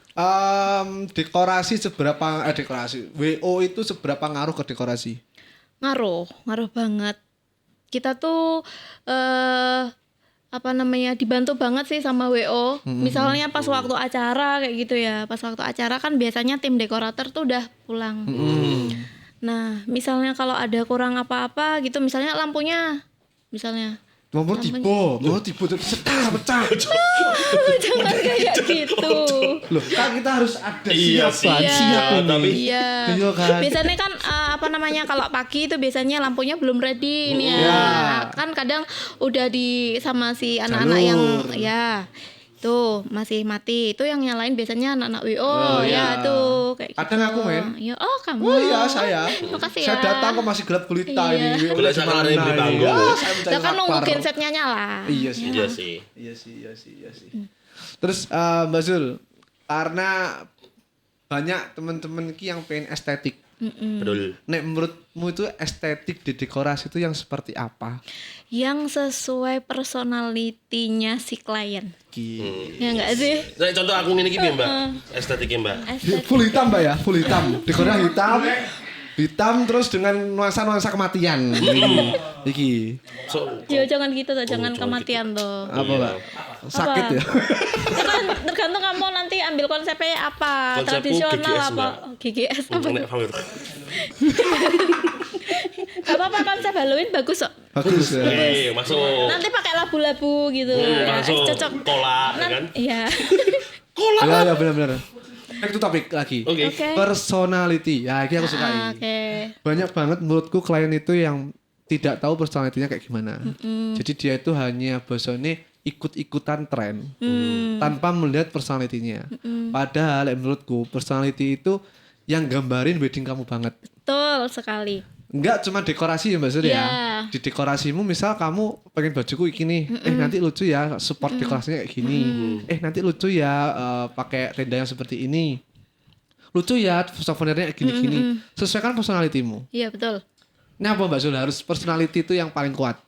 dekorasi seberapa dekorasi? WO itu seberapa ngaruh ke dekorasi? Ngaruh banget. Kita tuh dibantu banget sih sama WO. Misalnya pas waktu acara kayak gitu ya. Pas waktu acara kan biasanya tim dekorator tuh udah pulang. Nah, misalnya kalau ada kurang apa-apa gitu, misalnya lampunya, misalnya Nomor tipe terus pecah. jangan kayak gitu. Loh, kan kita harus ada Iya siapan, sih. siap Iya, ini. tapi- Iya. Iya kan? Biasanya kan kalau pagi itu biasanya lampunya belum ready nih ya. Iya. Kan kadang udah sama si anak-anak Jalur. yang ya tuh masih mati. Itu yang nyalain biasanya anak-anak WO Oh, iya. ya tuh kayak Kadang gitu. aku, men. Ya, oh kamu. Oh iya saya. Makasih Saya ya. datang kok masih gelap gulita Iya. ini. Gelap sekarang ini di panggung. Ya, saya mencari Lah kan nunggu lapar. gensetnya nyala. Iya sih. Iya sih. Iya sih. Terus Mbak Zul, karena banyak teman-teman ki yang pengen estetik. Betul. Nek menurutmu itu estetik di dekorasi itu yang seperti apa? Yang sesuai personalitinya si klien. Ki. Ya enggak sih? Nah, contoh aku ngene iki piye, Mbak? Estetiknya, Mbak. Estetik. Full hitam Mbak ya, full hitam. Dekornya hitam terus dengan nuansa kematian. Iki. So, Ya jangan gitu tuh, jangan jangan kematian tuh. Apa Mbak? Sakit ya? Itu kan tergantung kamu nanti ambil konsepnya apa, Konsepku tradisional GGS, apa? Mbak. Oh, GGS apa? nek famir. Gak apa-apa, konsep Halloween bagus kok. Bagus ya. Masuk. Nanti pakai labu-labu gitu. Masuk. Cocok. Kola, ya kan? Iya. Ya benar. Itu topik lagi. Oke. Oke. Personality. Ya, ini aku suka ini. Oke. Banyak banget menurutku klien itu yang tidak tahu personalitinya kayak gimana. Jadi dia itu hanya bosone ikut-ikutan tren tanpa melihat personalitinya. Padahal menurutku personality itu yang gambarin wedding kamu banget. Betul sekali. Enggak cuma dekorasi ya Mbak Sur ya. Iya. Di dekorasimu misal kamu pengen bajuku gini, nanti lucu ya support dekorasinya kayak gini. Nanti lucu ya pakai tenda yang seperti ini. Lucu ya souvenirnya kayak gini-gini. Sesuaikan personalitimu. Iya betul. Ini apa Mbak Zul? Harus personality itu yang paling kuat.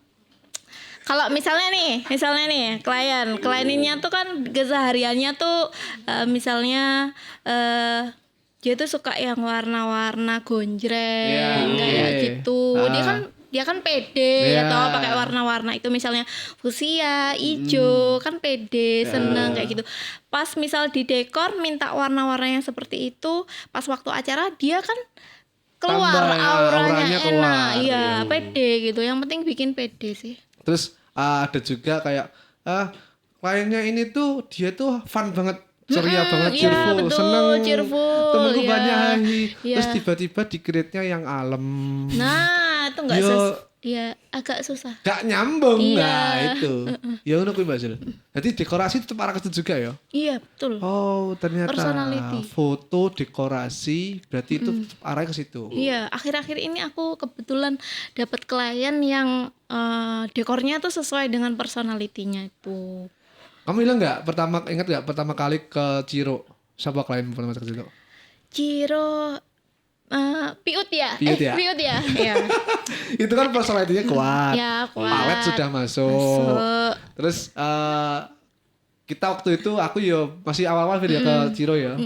Kalau misalnya nih klien ini tuh kan kesehariannya tuh misalnya dia tuh suka yang warna-warna gonjreng kayak gitu. Dia kan pede atau pakai warna-warna itu misalnya fuchsia, hijau, kan pede, seneng kayak gitu. Pas misal di dekor minta warna-warna yang seperti itu, pas waktu acara dia kan keluar Tambah ya, auranya auranya enak, keluar. iya pede gitu. Yang penting bikin pede sih. Terus ada juga kayak kliennya ini tuh dia tuh fun banget, ceria banget, iya, cheerful, betul, seneng, cheerful, temenku iya. banyak, Iya. terus tiba-tiba di create-nya yang alem. Nah, itu enggak Yo, ya agak susah. Gak nyambung. Iya. Nah, itu. Ya ngono kuwi Mbak Zul. Jadi dekorasi tetap arah ke situ juga ya. Iya, betul. Oh, ternyata Personality. foto dekorasi berarti itu tetap arah ke situ. Iya, akhir-akhir ini aku kebetulan dapat klien yang dekornya tuh sesuai dengan personalitinya itu. Kamu bilang ingat nggak pertama kali ke Ciro? Siapa klien pertama kali ke Ciro? Ciro Piut ya? Piut ya? Piut ya? Iya. Itu kan personalitinya kuat. Ya, kuat. Palet sudah masuk. Masuk. Terus kita waktu itu aku masih awal-awal video ke Ciro ya.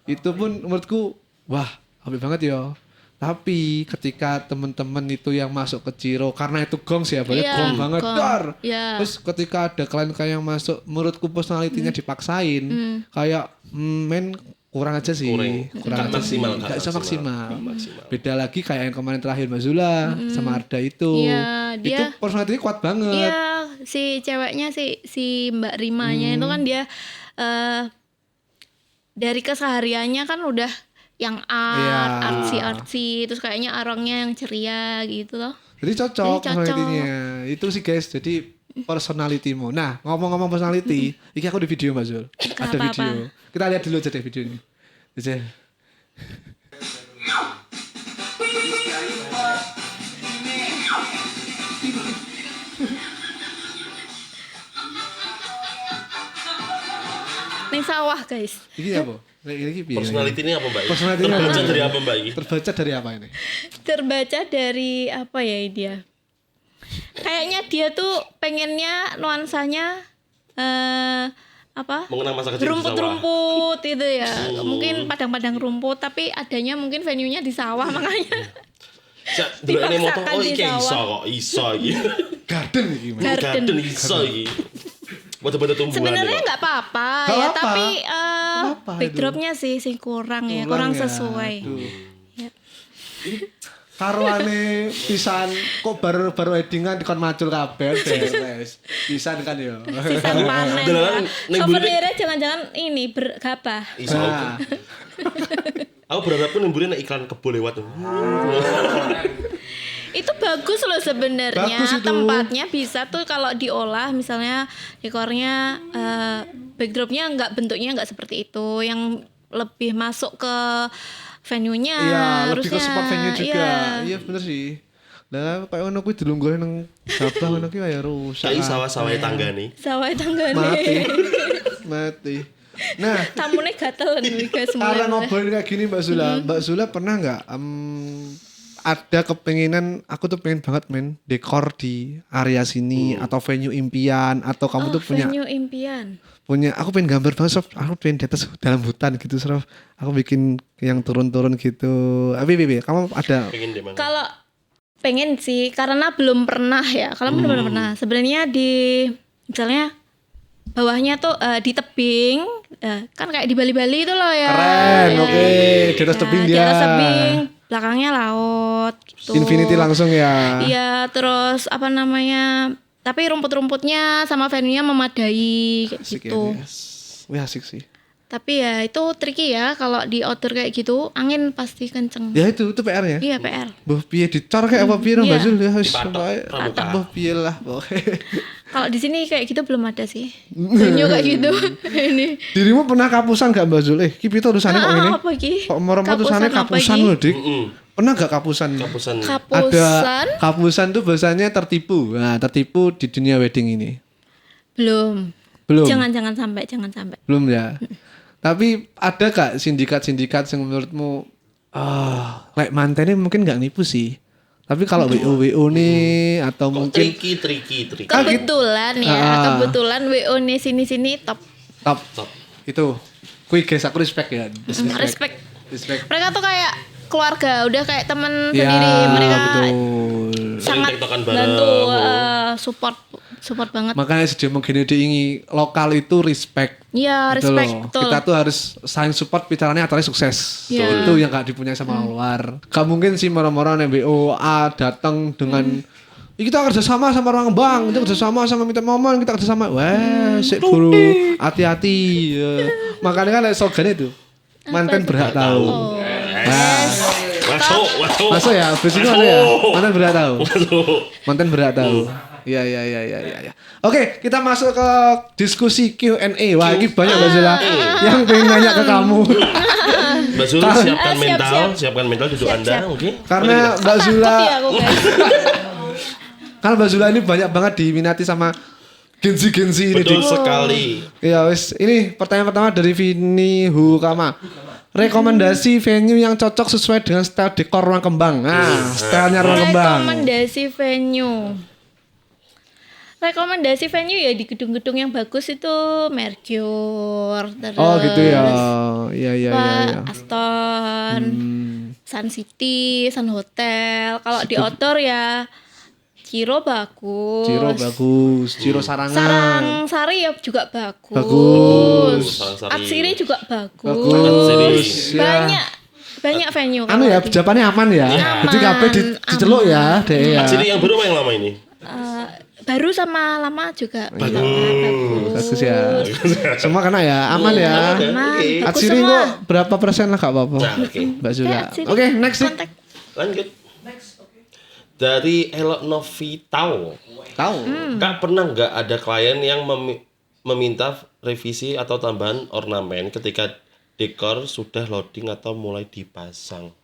Itu pun menurutku wah, apik banget ya. Tapi ketika teman-teman itu yang masuk ke Ciro karena itu gongs ya, banyak Iya, gong banget gong. dar. Iya. Terus ketika ada klien yang masuk menurutku personalitinya dipaksain kayak men kurang aja sih. Kurang. Gak maksimal, Gak bisa maksimal. Gak maksimal. Beda lagi kayak yang kemarin terakhir Mbak Zula sama Arda itu. Iya, Itu dia- personalitinya kuat banget. Iya, si ceweknya si Mbak Rimanya itu kan dia dari kesehariannya kan udah yang Iya. artsy, terus kayaknya orangnya yang ceria gitu loh. Jadi cocok Jadi cocok. personalitinya. Itu sih guys. Jadi personalitimu. Nah, ngomong-ngomong personality, iki aku di video Mbak Zul. Gak Ada apa-apa. video. Kita lihat dulu aja deh videonya. Aja. Ning sawah, guys. Iki apa? Iki piye? Personality ini apa Mbak? Personality-nya Terbaca apa? dari apa Mbak ini? Terbaca dari apa ini? Terbaca dari apa ya dia? Kayaknya dia tuh pengennya nuansanya apa? Mengenang masa kecil di sawah. Rumput-rumput itu ya. Mungkin padang-padang rumput tapi adanya mungkin venue-nya di sawah makanya. Dulu ini moto, Dipaksakan oh di iki sawah. iso kok, iso iki. Garden iki. Mas. Garden. Garden iso iki. Bodo-bodo tumbuhan. Sebenarnya iki, Kak. nggak apa-apa Nggak ya, apa-apa. tapi Apa itu? backdropnya sih kurang ya, kurang ya. sesuai. Aduh. Ya. Karwane pisan kok baru weddingan dikon macul kabeh beres. Pisan kan ya. Sisan panen Dolanan ya. ning mburi- Souvenirnya jangan-jangan ini bergabah. Iso. Nah, Aku berharap pun nemburin iklan kebo lewat. Itu bagus loh sebenarnya. Bagus itu. Tempatnya bisa tuh kalau diolah misalnya dekornya backdropnya bentuknya nggak seperti itu, yang lebih masuk ke venue-nya. iya, lebih ke harusnya. support venue juga. Iya. Iya bener sih. Lah kayak ngono kuwi dilungguh nang gabah ngono kuwi kaya rusak. Kayak sawah-sawah tangga nih. Sawah tanggane. Mati. Mati. Nah, Tamune gatelan guys karena semuanya. ngobrolin kayak gini Mbak Zula, Mbak Zula pernah nggak ada kepengenan aku tuh pengen banget main dekor di area sini atau venue impian atau kamu tuh punya venue impian. aku pengen gambar banget Sof. Aku pengen di atas dalam hutan gitu Sof. Aku bikin yang turun-turun gitu. Abi kamu ada Pengen di mana? Kalau pengen sih karena belum pernah ya. Kalau belum pernah. Sebenarnya di misalnya bawahnya tuh di tebing, kan kayak di Bali-Bali itu loh ya. keren, Ya. oke di atas tebing Di dia. atas tebing, belakangnya laut gitu. Infinity langsung ya. Iya, terus apa namanya? Tapi rumput-rumputnya sama venue-nya memadai kayak Asik gitu. ya. Wih asik sih. Tapi ya itu tricky ya kalau di outdoor kayak gitu, angin pasti kenceng. Ya itu PR-nya. Iya, PR. Mbah piye dicor kayak apa piye Mbak Iya. Zul ya wis Dipatok, pokoke pramuka. mbah piye lah pokoke. Kalau di sini kayak gitu belum ada sih. Venue kayak gitu. Ini. Dirimu pernah kapusan gak Mbak Zul? Ki pito urusannya kok ngene? Apa iki? Kok merem tulisannya apa kapusan iki? loh, Dik. Mm-mm. Pernah gak kapusan? Kapusan. Kapusan. Ada kapusan tuh bahasanya tertipu. Nah, tertipu di dunia wedding ini. Belum. Belum. Jangan sampai. Belum ya. Tapi ada gak sindikat-sindikat yang menurutmu like mantennya mungkin gak nipu sih. Tapi kalau WO nih atau Kok mungkin tricky. Kebetulan ya, Ah. kebetulan WO nih sini top. Top. itu. Kui guys aku respect ya. Respect. Respect. Mereka tuh kayak keluarga, udah kayak teman Ya, sendiri. Mereka betul. sangat Tektokan bareng. bantu support banget. Makanya sejauh mungkin ini lokal itu respect. Iya, Gitu respect loh. betul. Kita tuh harus saling support bicaranya acaranya sukses. Iya. Itu yang gak dipunyai sama luar. Gak mungkin sih orang-orang MBO A datang dengan kita kerja sama orang bank, kita kerja sama minta momen, kita kerja sama. Wah, sik buru, hati-hati. Ya. Makanya kan ada slogannya itu. Manten berhak tahu. Oh. Nah, Wah, Masuk. Masuk ya, habis itu ada ya. Mantan berat tahu. Masuk. Mantan berat tahu. Iya. Oke, kita masuk ke diskusi Q&A. Wah, ini banyak Mbak Zula yang pengen nanya ke kamu. Mbak Zul siapkan mental duduk Anda, oke? Karena Mbak Zula, Takut ya aku, guys. karena Mbak Zula ini banyak banget diminati sama Genzi ini. Betul sekali. Iya, wis. Ini pertanyaan pertama dari Vini Hukama. Rekomendasi venue yang cocok sesuai dengan style dekor ruang kembang. Nah, stylenya ruang kembang. Rekomendasi venue ya di gedung-gedung yang bagus itu Mercure, terus Oh gitu ya. Iya. Aston, Sun City, Sun Hotel. Kalau di outdoor ya Ciro bagus. Ciro Sarangan. Sarangsari ya juga bagus. Sarangsari. Atsiri juga bagus. Bagus. Banyak venue. Anu ya, jawabannya aman ya. Jadi kabeh diceluk ya, Dek ya. Jadi yang baru apa yang lama ini? Baru sama lama juga Bagus ya. Semua kena ya, aman ya. Oke. Atsiri kok berapa persen lah Kak Papa? Nah, oke. Mbak Zula. Atsiri. Oke, next. Kontak. Lanjut. Dari Elok Novitao. Tahu. Kak, pernah nggak ada klien yang meminta revisi atau tambahan ornamen ketika dekor sudah loading atau mulai dipasang?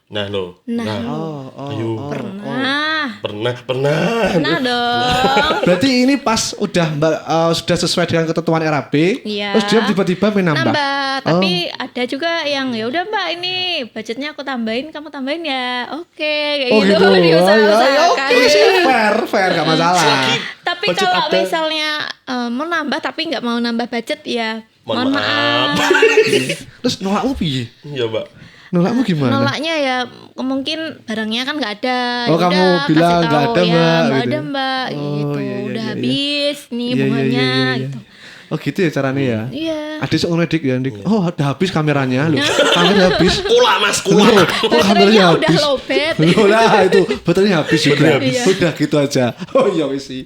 Nah lo. Ayo. Pernah. Nah dong. Berarti ini pas udah sudah sesuai dengan ketentuan RAB. Iya. Terus dia tiba-tiba menambah. Tapi ada juga yang ya udah Mbak ini budgetnya aku tambahin, kamu tambahin ya. Oke, kayak Oh gitu. gitu. Diusaha-usahakan. Oke, sih, fair gak masalah. Tapi Budget kalau ada. misalnya mau nambah tapi nggak mau nambah budget ya mohon maaf. Terus nolakmu piye? Iya, Mbak. Nolakmu gimana? Nolaknya ya mungkin barangnya kan nggak ada. Oh, Ya kamu udah, bilang kasih nggak tahu, ada, ya, Mbak, nggak gitu. ada Mbak Oh, gitu. iya, Udah iya. habis nih Iya. bunganya gitu. Oh gitu ya caranya ya? Iya. Adik sok ngedik ya, Dik. Oh udah habis kameranya loh. Kamera habis. Kulak Mas, Loh, kulak. kok Baterainya kameranya udah habis? lowbat. Loh lah itu baterainya habis juga. Iya. Udah gitu aja. Oh iya wis sih.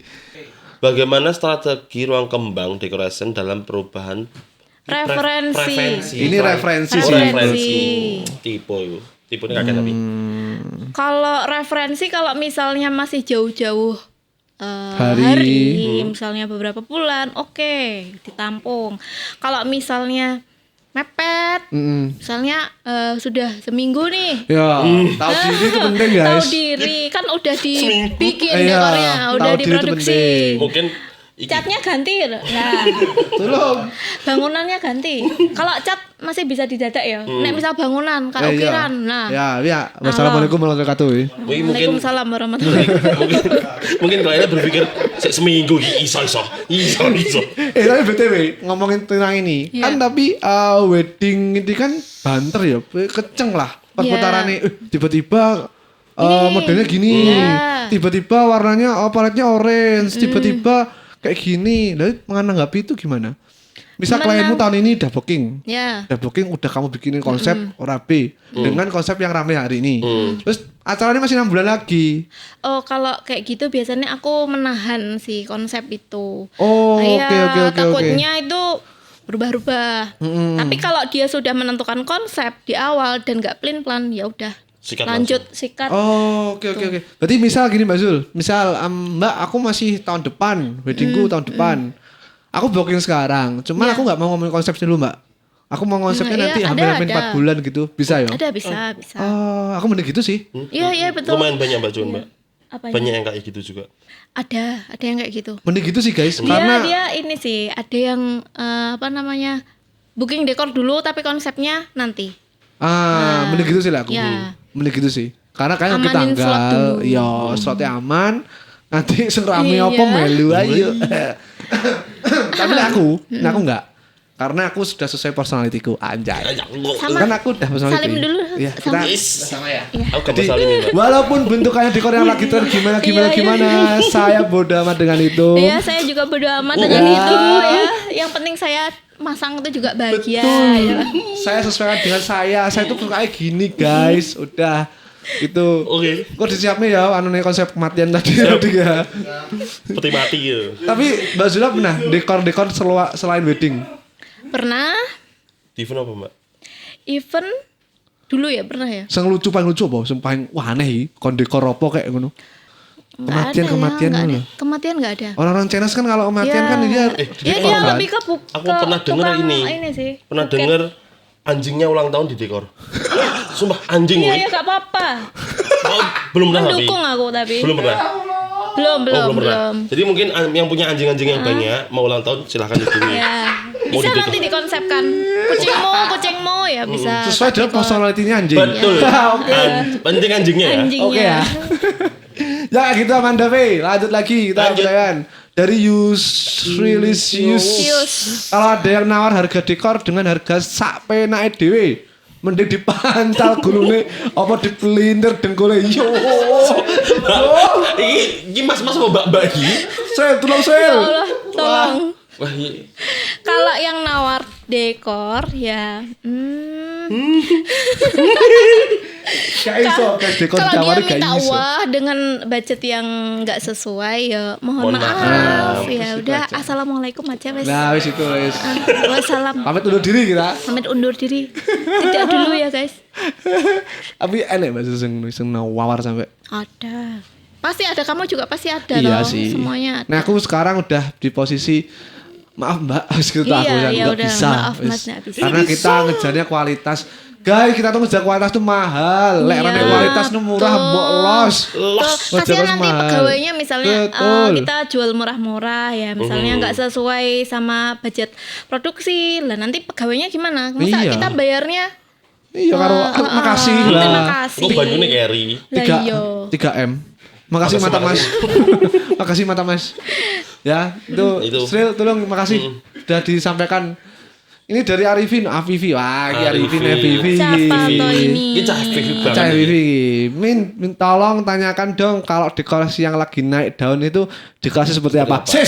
Bagaimana strategi ruang kembang decoration dalam perubahan Referensi. Ini referensi Oh, sih. referensi. Tipe itu. Tipe ini kakek tapi. Kalau referensi kalau misalnya masih jauh-jauh Hari. hari, misalnya beberapa bulan, oke, ditampung. Kalau misalnya mepet, misalnya sudah seminggu nih, Ya, tahu diri itu penting guys. tahu diri kan udah dibikin Iya, dekornya, udah tahu diri itu diproduksi. penting. Mungkin Catnya ganti, nah Tolong. bangunannya ganti. Kalau cat masih bisa didadak ya. Nek misal bangunan, kayak ukiran, nah. Ya. Wassalamualaikum warahmatullahi wabarakatuh. mungkin Waalaikumsalam warahmatullahi wabarakatuh. mungkin kliennya berpikir seminggu iso. Tapi BTW ngomongin tentang ini Iya. kan tapi wedding ini kan banter ya, keceng lah perputarannya. Tiba-tiba modelnya gini, Iya. tiba-tiba warnanya paletnya orange, tiba-tiba kayak gini. Lalu menanggapi itu gimana? Misal klienmu tahun ini udah booking, Ya. udah kamu bikinin konsep rapi dengan konsep yang rame hari ini. Terus acaranya masih 6 bulan lagi. Oh, kalau kayak gitu biasanya aku menahan sih konsep itu. Oh, Iya, oke. takutnya itu berubah-ubah. Tapi kalau dia sudah menentukan konsep di awal dan nggak plan, ya udah. Sikat Lanjut sikat. Oh, oke. Berarti misal gini Mbak Zul, misal Mbak aku masih tahun depan, weddingku tahun depan. Aku booking sekarang, cuman aku nggak mau ngomongin konsepnya dulu Mbak. Aku mau konsepnya Iya, nanti ada. hampir 4 bulan gitu, bisa ya? Ada bisa. Oh, aku mending gitu sih. Iya, betul. Lumayan banyak Mbak Jun, Mbak. Apanya? Banyak yang kayak gitu juga. Ada yang kayak gitu. Mending gitu sih guys, Dia karena ini sih, ada yang booking dekor dulu tapi konsepnya nanti. mending gitu sih lah aku. Ya. Mending gitu sih. Karena kayak kita Amanin slot tanggal, dulu. ya slotnya aman. Nanti sing rame Iya. apa melu ayo. Tapi aku enggak. Karena aku sudah sesuai personalitiku, anjay. Sama. Kan aku udah personality. Salim dulu. Iya, Sama. sama ya. Aku gambar salim ya, Mbak. Walaupun bentukannya dekor yang lagi tren gimana, saya bodo amat dengan itu. Iya, saya juga bodo amat dengan itu ya. Yang penting saya masang itu juga bahagia. Betul. Ya. Saya sesuaikan dengan saya tuh kayak gini guys, udah itu. Oke. Kok disiapnya ya konsep kematian tadi ya. Peti mati gitu. Tapi Mbak Zula pernah dekor selain wedding? Pernah Di event apa, Mbak? event Dulu ya pernah ya. Sing lucu paling lucu apa? Sing paling wah aneh iki, kon dekor apa kayak ngono. Nggak ada ya, Kematian nggak ngono. ada. Kematian nggak ada. Orang-orang Chinese kan kalau kematian kan dia Ya dia lebih ke Aku pernah denger tukang ini. sih. Pernah denger anjingnya ulang tahun di dekor. Sumpah anjing Iya woy. ya gak apa-apa. Oh, belum pernah tapi. Mendukung aku tapi. Belum pernah. Belum. Belum pernah. Jadi mungkin yang punya anjing-anjing yang banyak mau ulang tahun silahkan dihubungi. Ya. Mau Bisa di nanti dikonsepkan. Kucingmu ya bisa. sesuai dengan personality-nya anjing. Betul. Penting anjingnya ya. Anjingnya. Oke ya. Ya gitu Amanda V. Lanjut lagi kita Lanjut. pertanyaan dari Yus. Kalau ada yang nawar harga dekor dengan harga sak penake dhewe, mending dipantal gulune apa dipelintir dengkule. Yo. Ini mas-mas mau mbak-mbak iki. Sel, tolong Ya sel. Allah, tolong. Wah, ini Kalau yang nawar dekor ya, Gak iso guys dekor kalau dia ditawari gak minta iso. wah dengan budget yang nggak sesuai ya mohon Mohon maaf. maaf. Ya udah, assalamualaikum aja wes. Nah, wis itu wis. Wassalam. Pamit undur diri kita. Pamit undur diri. Tidak dulu ya guys. Tapi enek Mbak sing nawar sampai. Ada. Pasti ada, kamu juga pasti ada Iya dong. sih. Semuanya ada. Nah, aku sekarang udah di posisi maaf Mbak, harus kita Iya, aku yang ya nggak udah, bisa. maaf, Wis. Mas, nggak bisa. Karena kita ngejarnya kualitas. Guys, kita tuh ngejar kualitas tuh mahal. Lek Iya, rene kualitas tuh murah betul. mbok los. Tuh, kasihan Ojek nanti mahal. pegawainya misalnya Betul. kita jual murah-murah ya, misalnya nggak sesuai sama budget produksi. Lah nanti pegawainya gimana? Masa Iya. kita bayarnya Iya karo makasih terima lah. kasih. kok banyune carry. Lah iya. 3M. Makasih mata Mas. Makasih mata Mas. Ya, itu. Itu. Sril tolong makasih sudah disampaikan. Ini dari Arifin, Afifi. Wah, ini Arifin, Afifi. Siapa toh ini? Ini cah Vivi banget. Cah ini. Vivi, min tolong tanyakan dong kalau dekorasi yang lagi naik daun itu dekorasi seperti apa? Si.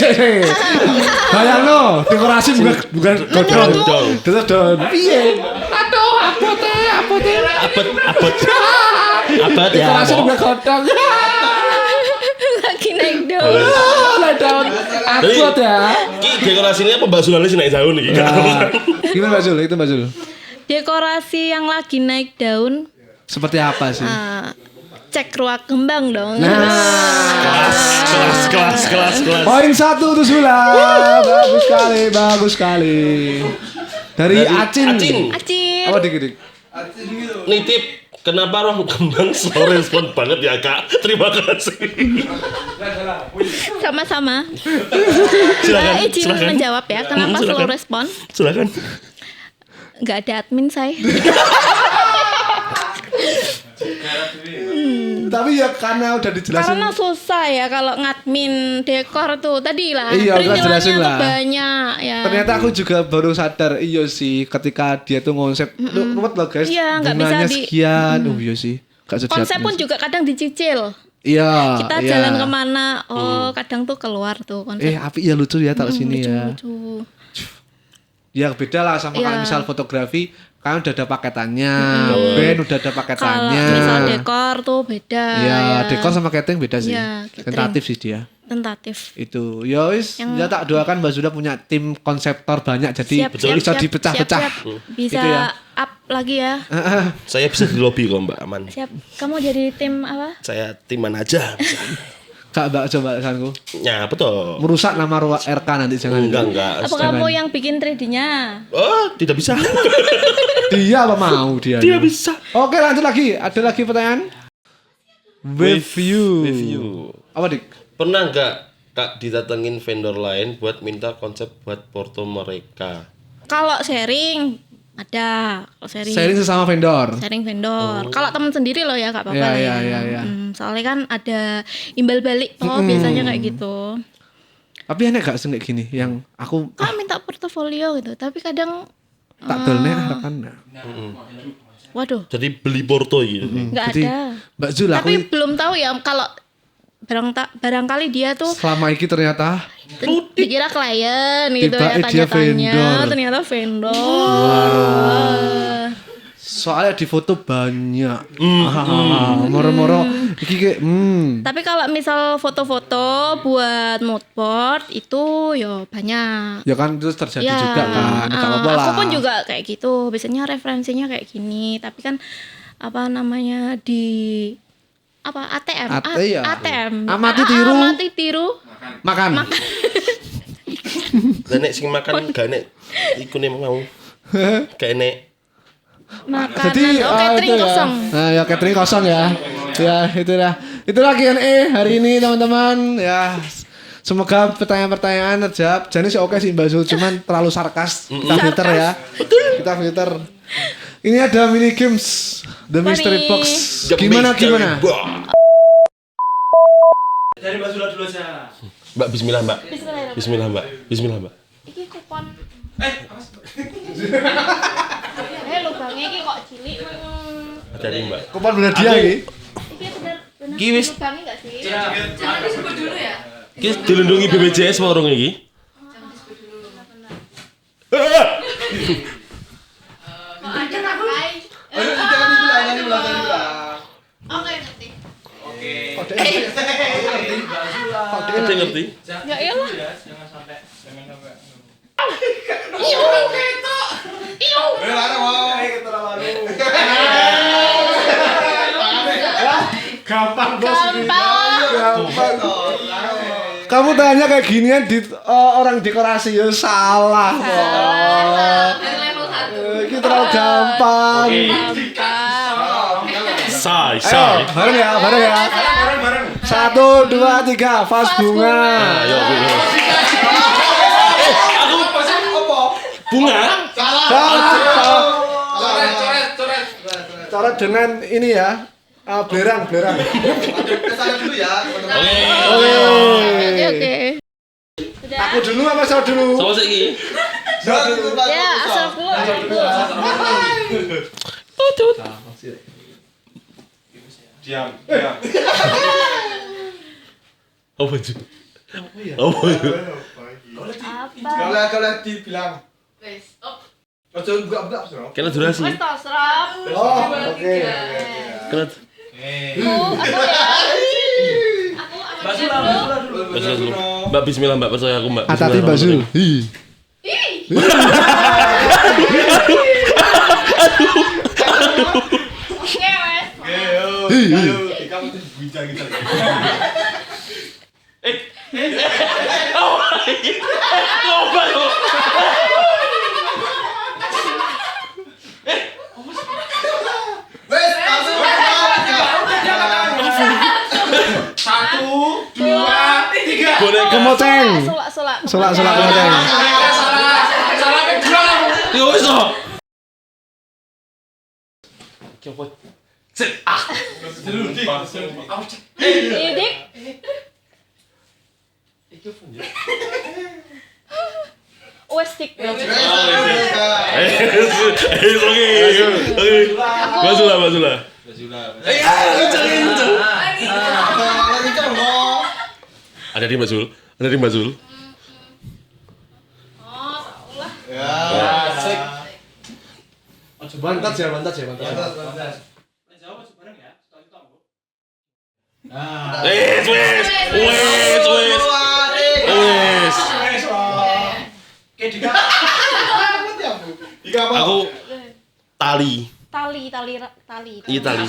Bayang no, dekorasi bukan godong. Godong. Itu daun. Piye? Aduh, abote. Abet ya. Dekorasi Mo. bukan godong. Lagi naik daun. Lah daun. Abot ya. Ki dekorasinya apa Mbak Sulali sih naik daun iki. Nah, gimana Mbak Zul? Itu Mbak Zul. Dekorasi yang lagi naik daun, Seperti apa sih? cek ruang kembang dong. Kelas. Poin 1 untuk Zula. Bagus sekali. Dari Acin. Acin. Apa dik? Nitip kenapa ruang kembang slow respon banget ya kak. Terima kasih. Sama-sama. Silakan. Izin menjawab ya, kenapa Silakan. slow respon? Silakan. Nggak ada admin saya. Tapi ya karena udah dijelasin. Karena susah ya kalau ngadmin dekor tuh tadi lah. Iya, udah jelasin perintilannya tuh lah. banyak ya. Ternyata aku juga baru sadar iya sih ketika dia tuh konsep ruwet loh guys. Iya, nggak bisa bunganya di- sekian. Oh iya sih. Gak sejati. Konsep pun juga kadang dicicil. Iya. Kita iya. jalan kemana, kadang tuh keluar tuh konsep. Api ya lucu ya taruh sini ya. Lucu. Ya beda lah sama Iya. kalau misal fotografi kan udah ada paketannya, band udah ada Kalau paketannya. misal dekor tuh beda. Ya, dekor sama catering beda sih. Iya, catering. Tentatif sih dia. Tentatif. Itu. Ya wis, ya tak doakan Mbak Zuda punya tim konseptor banyak jadi bisa dipecah-pecah. siap. Bisa Itu ya. up lagi ya. Saya bisa di lobby kok Mbak Aman. Siap. Kamu jadi tim apa? Saya timan aja. Kak Mbak coba sanku. Ya betul. Merusak nama ruang RK nanti jangan. Enggak. Apa kamu yang bikin 3D-nya? Oh, tidak bisa. Dia apa mau dia? Tidak bisa. Oke, lanjut lagi. Ada lagi pertanyaan? With you. Apa dik? Pernah nggak Kak didatengin vendor lain buat minta konsep buat porto mereka? Kalau sharing ada, kalau Sharing sesama vendor. sharing vendor. Kalau teman sendiri loh ya nggak apa-apa lah ya. Iya. Soalnya kan ada imbal balik toh biasanya kayak gitu. Tapi aneh gak sih kayak gini yang aku Kak minta portofolio gitu, tapi kadang tak dolne rekan. waduh Jadi beli porto gitu. nggak Jadi ada. Mbak Zul aku Tapi belum tahu ya kalau barangkali dia tuh selama ini ternyata dikira klien gitu Tiba ya dia tanya-tanya, vendor. ternyata vendor. Wah. Soalnya di foto banyak. Moro-moro iki kayak Tapi kalau misal foto-foto buat mood board itu ya banyak. ya kan itu terjadi Ya, juga kan. Enggak apa-apa lah. aku pun juga kayak gitu. Biasanya referensinya kayak gini, tapi kan apa namanya di apa ATM? Iya. ATM. Amati tiru. Amati tiru. Makan. Lah nek sing makan gak nek iku nek mau. Gak nek Makanan. Jadi Catering itu ya. kosong. Nah, ya catering kosong ya. Ya, itulah Q&A hari ini teman-teman. Ya, semoga pertanyaan-pertanyaan terjawab. Jadi sih oke sih Mbak Zul, cuman terlalu sarkas. Kita filter ya. Kita filter. Ini ada mini games The Mystery Mari. Box. Gimana? Dari Mbak Zula dulu aja. Mbak bismillah, Mbak. Bismillahirrahmanirrahim. Bismillah, Mbak. Bismillah, Mbak. Iki kupon. Apa sih? Lubangnya iki kok cilik. Ada nih, Mbak. Kupon bener dia iki. Iki bener Ki wis. lubangnya enggak sih? Jangan disebut dulu ya. Ki dilindungi BPJS warung iki. Kok ada pakai? Oke, ngerti. Ada ngerti? Ya iyalah. Jangan sampai. Gampang bos. Gampang. Kamu tanya kayak ginian di orang dekorasi ya salah. Dari level 1. Ini terlalu gampang. Say. Ayo, bareng ya. Bareng. 1, 2, 3, vas bunga. Ayo, aku bunga. Salah. Coret. Coret dengan ini ya. Belerang. Kesana dulu ya, teman-teman. Oke. Sudah. Aku dulu apa saya dulu? Sama sih. Ya, asal dulu. Diam. Apa itu? Apa itu? Apa? Kalau dibilang, Wes. Oh, ojo buka-buka bro. Kena durasi. Wes toh, serap. Oh, oke. Kena. Aku ya. Aku Mbak Zula dulu. Baca dulu. Mbak bismillah, Mbak percaya aku, Mbak. Hati-hati Mbak Zul. Oke, wes. Kamu tuh bicara gitu. Coba lo. Wes, langsung. 1, 2, 3. Boneka. Kemoteng. Sulak. Solak kemoteng. Salah kedua. Ya wis toh. Coba. Set. Idik. Wes tik. Oke. Basula. Ada di Mbak Zul. Oh, ulah. Bantat ya. Jawab bareng ya. Wes. Oke, Dika. Aku tali. Tali. Iya tali.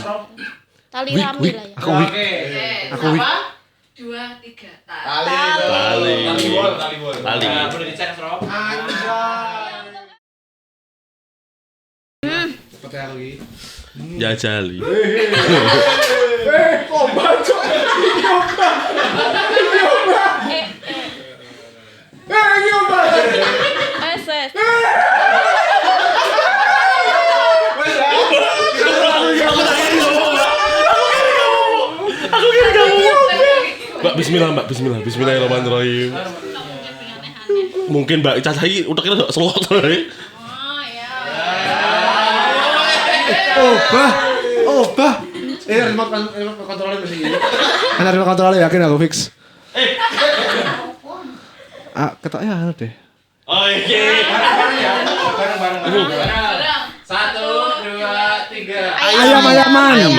Tali Wik, rame wik. lah ya. Aku weak. Oke. Aku weak. 2, 3. Tali. Tali. Nah, boleh dicek, Rob. Seperti aku ini. Jajali. Wes. Mbak Bismillahirrahmanirrahim. Mungkin Mbak Caca ini udah kira selot Oh ya. Bah. Remote controlnya masih ini. Karena remote controlnya yakin aku fix. Ketoknya anu deh. Oke. Bareng. 1, 2, ayam-ayaman. Ayam.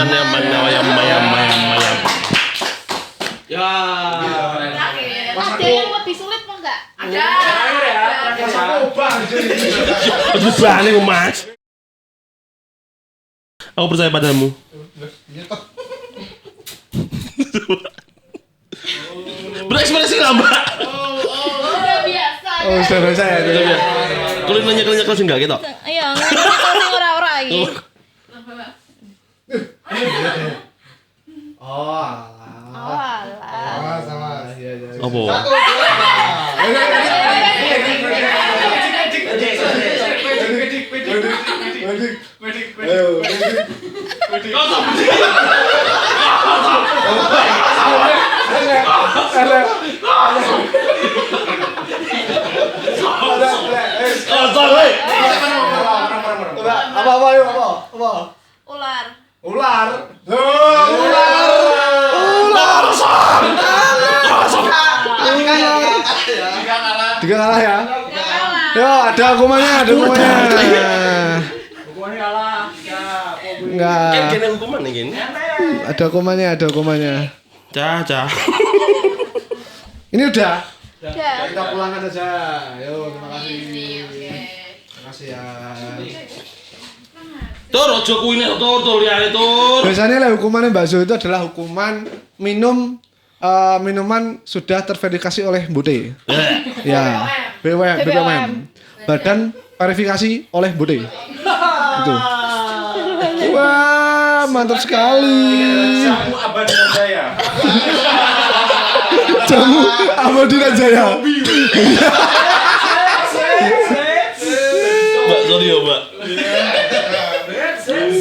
Ya. Ada yang lebih sulit mau enggak? Ada. Aduh balik Mas. Aku percaya padamu. Berekspresi lah Mbak. Udah biasa. Oh, sudah saya. Kulit nanya kelas enggak gitu? Iya, ngerti ora-ora iki. Oh, Oh, alah. Sama. Apa? Apa? Ular. Ular. Tiga kalah ya. Kalah. Yo, ada hukumannya. Hukumannya kalah. Ya, Enggak. Kene hukuman nih gini. Ada hukumannya. Cah. Ini udah. Udah. Kita pulangkan saja. Yo, terima kasih. Oke. Terima kasih ya. Tur ojo kuwi nek tur liyane tur. Biasanya lah hukumannya Mbak Zo itu adalah hukuman minum minuman sudah terverifikasi oleh Bude. Ya, BPOM. Badan verifikasi oleh Bude. Itu. Wah, mantap sekali. Jamu abadi Jaya. Jamu Abadi Jaya. Mbak sorry ya Mbak.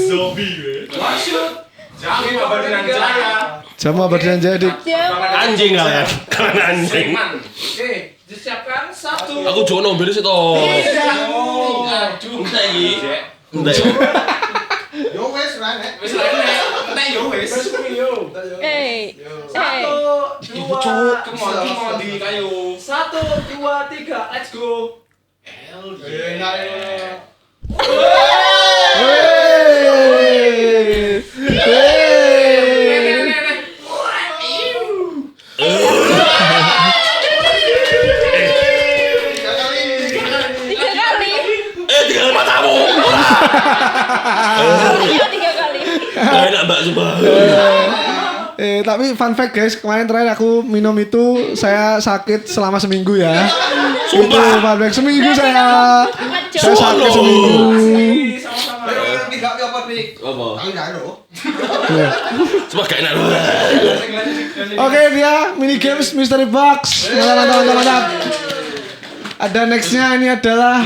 Zombie. Jamu abadi Jaya. Jamu Abadi Jaya dik. Anjing kalian. Kalian anjing. Oke, disiapkan 1. Aku jono nomor sih toh. Aduh. Entah iki. Entah yo. Yo wes lah nek. Wis lene. Nek yo wis. Come on di kayu. 1, 2, 3, let's go. Tiga kali. Tinggal matamu. Iya, 3 kali. Enak Mbak sumpah. Tapi fun fact guys, kemarin terakhir aku minum itu saya sakit selama seminggu ya. Itu fun fact, seminggu saya sakit seminggu. Sama-sama. Tidak apa nih? Apa? Aku enggak ada. Cuma gak enak. Oke dia mini games Mystery Box. Mantap. Ada nextnya ini adalah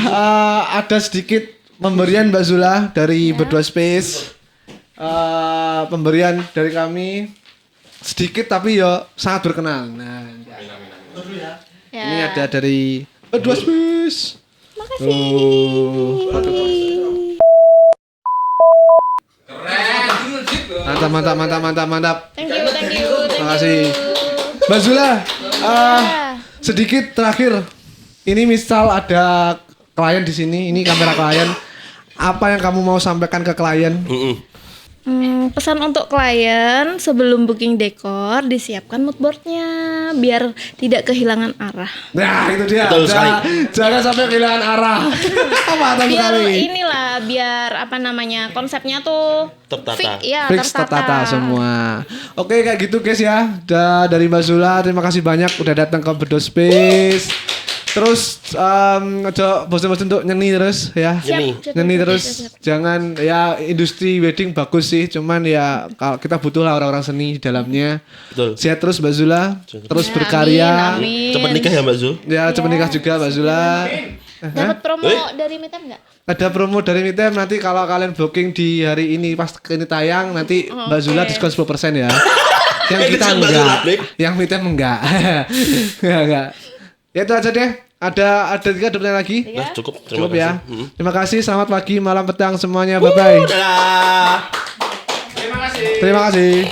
ada sedikit pemberian Mbak Zula dari Berdua Space. Pemberian dari kami sedikit tapi ya sangat berkenan. Nah, Ya. ini ada dari Berdua Space. Makasih. Mantap. Thank you. Terima kasih. Mbak Zula, sedikit terakhir. Ini misal ada klien di sini, ini kamera klien. Apa yang kamu mau sampaikan ke klien? Pesan untuk klien sebelum booking dekor disiapkan moodboardnya biar tidak kehilangan arah. Nah itu dia. Betul sekali. Jangan sampai kehilangan arah. Apa Biar sekali? inilah biar apa namanya konsepnya tuh Tertata. Fix tertata semua. Oke kayak gitu guys ya. Dari Mbak Zula terima kasih banyak udah datang ke Berdua Space. Terus coba bosan-bosan untuk nyanyi terus ya. Nyanyi terus. Jangan ya industri wedding bagus sih, cuman ya kalau kita butuh lah orang-orang seni di dalamnya. Betul. Sehat terus Mbak Zula, terus Ya, berkarya. amin. Cepat nikah ya Mbak Zul. Ya cepat nikah juga Mbak Zula. Dapat promo dari Mitem nggak? Ada promo dari Mitem nanti kalau kalian booking di hari ini pas ini tayang nanti Mbak Zula diskon 10% ya. Yang kita Diskon Mbak enggak. Zula, Blik. Yang Mitem enggak. Enggak. Ya itu aja deh. Ada 3 ada pertanyaan lagi? Nah, cukup. Terima Cukup ya. kasih. Terima kasih. Selamat pagi, malam, petang semuanya. Bye bye. Dadah. Terima kasih. Terima kasih.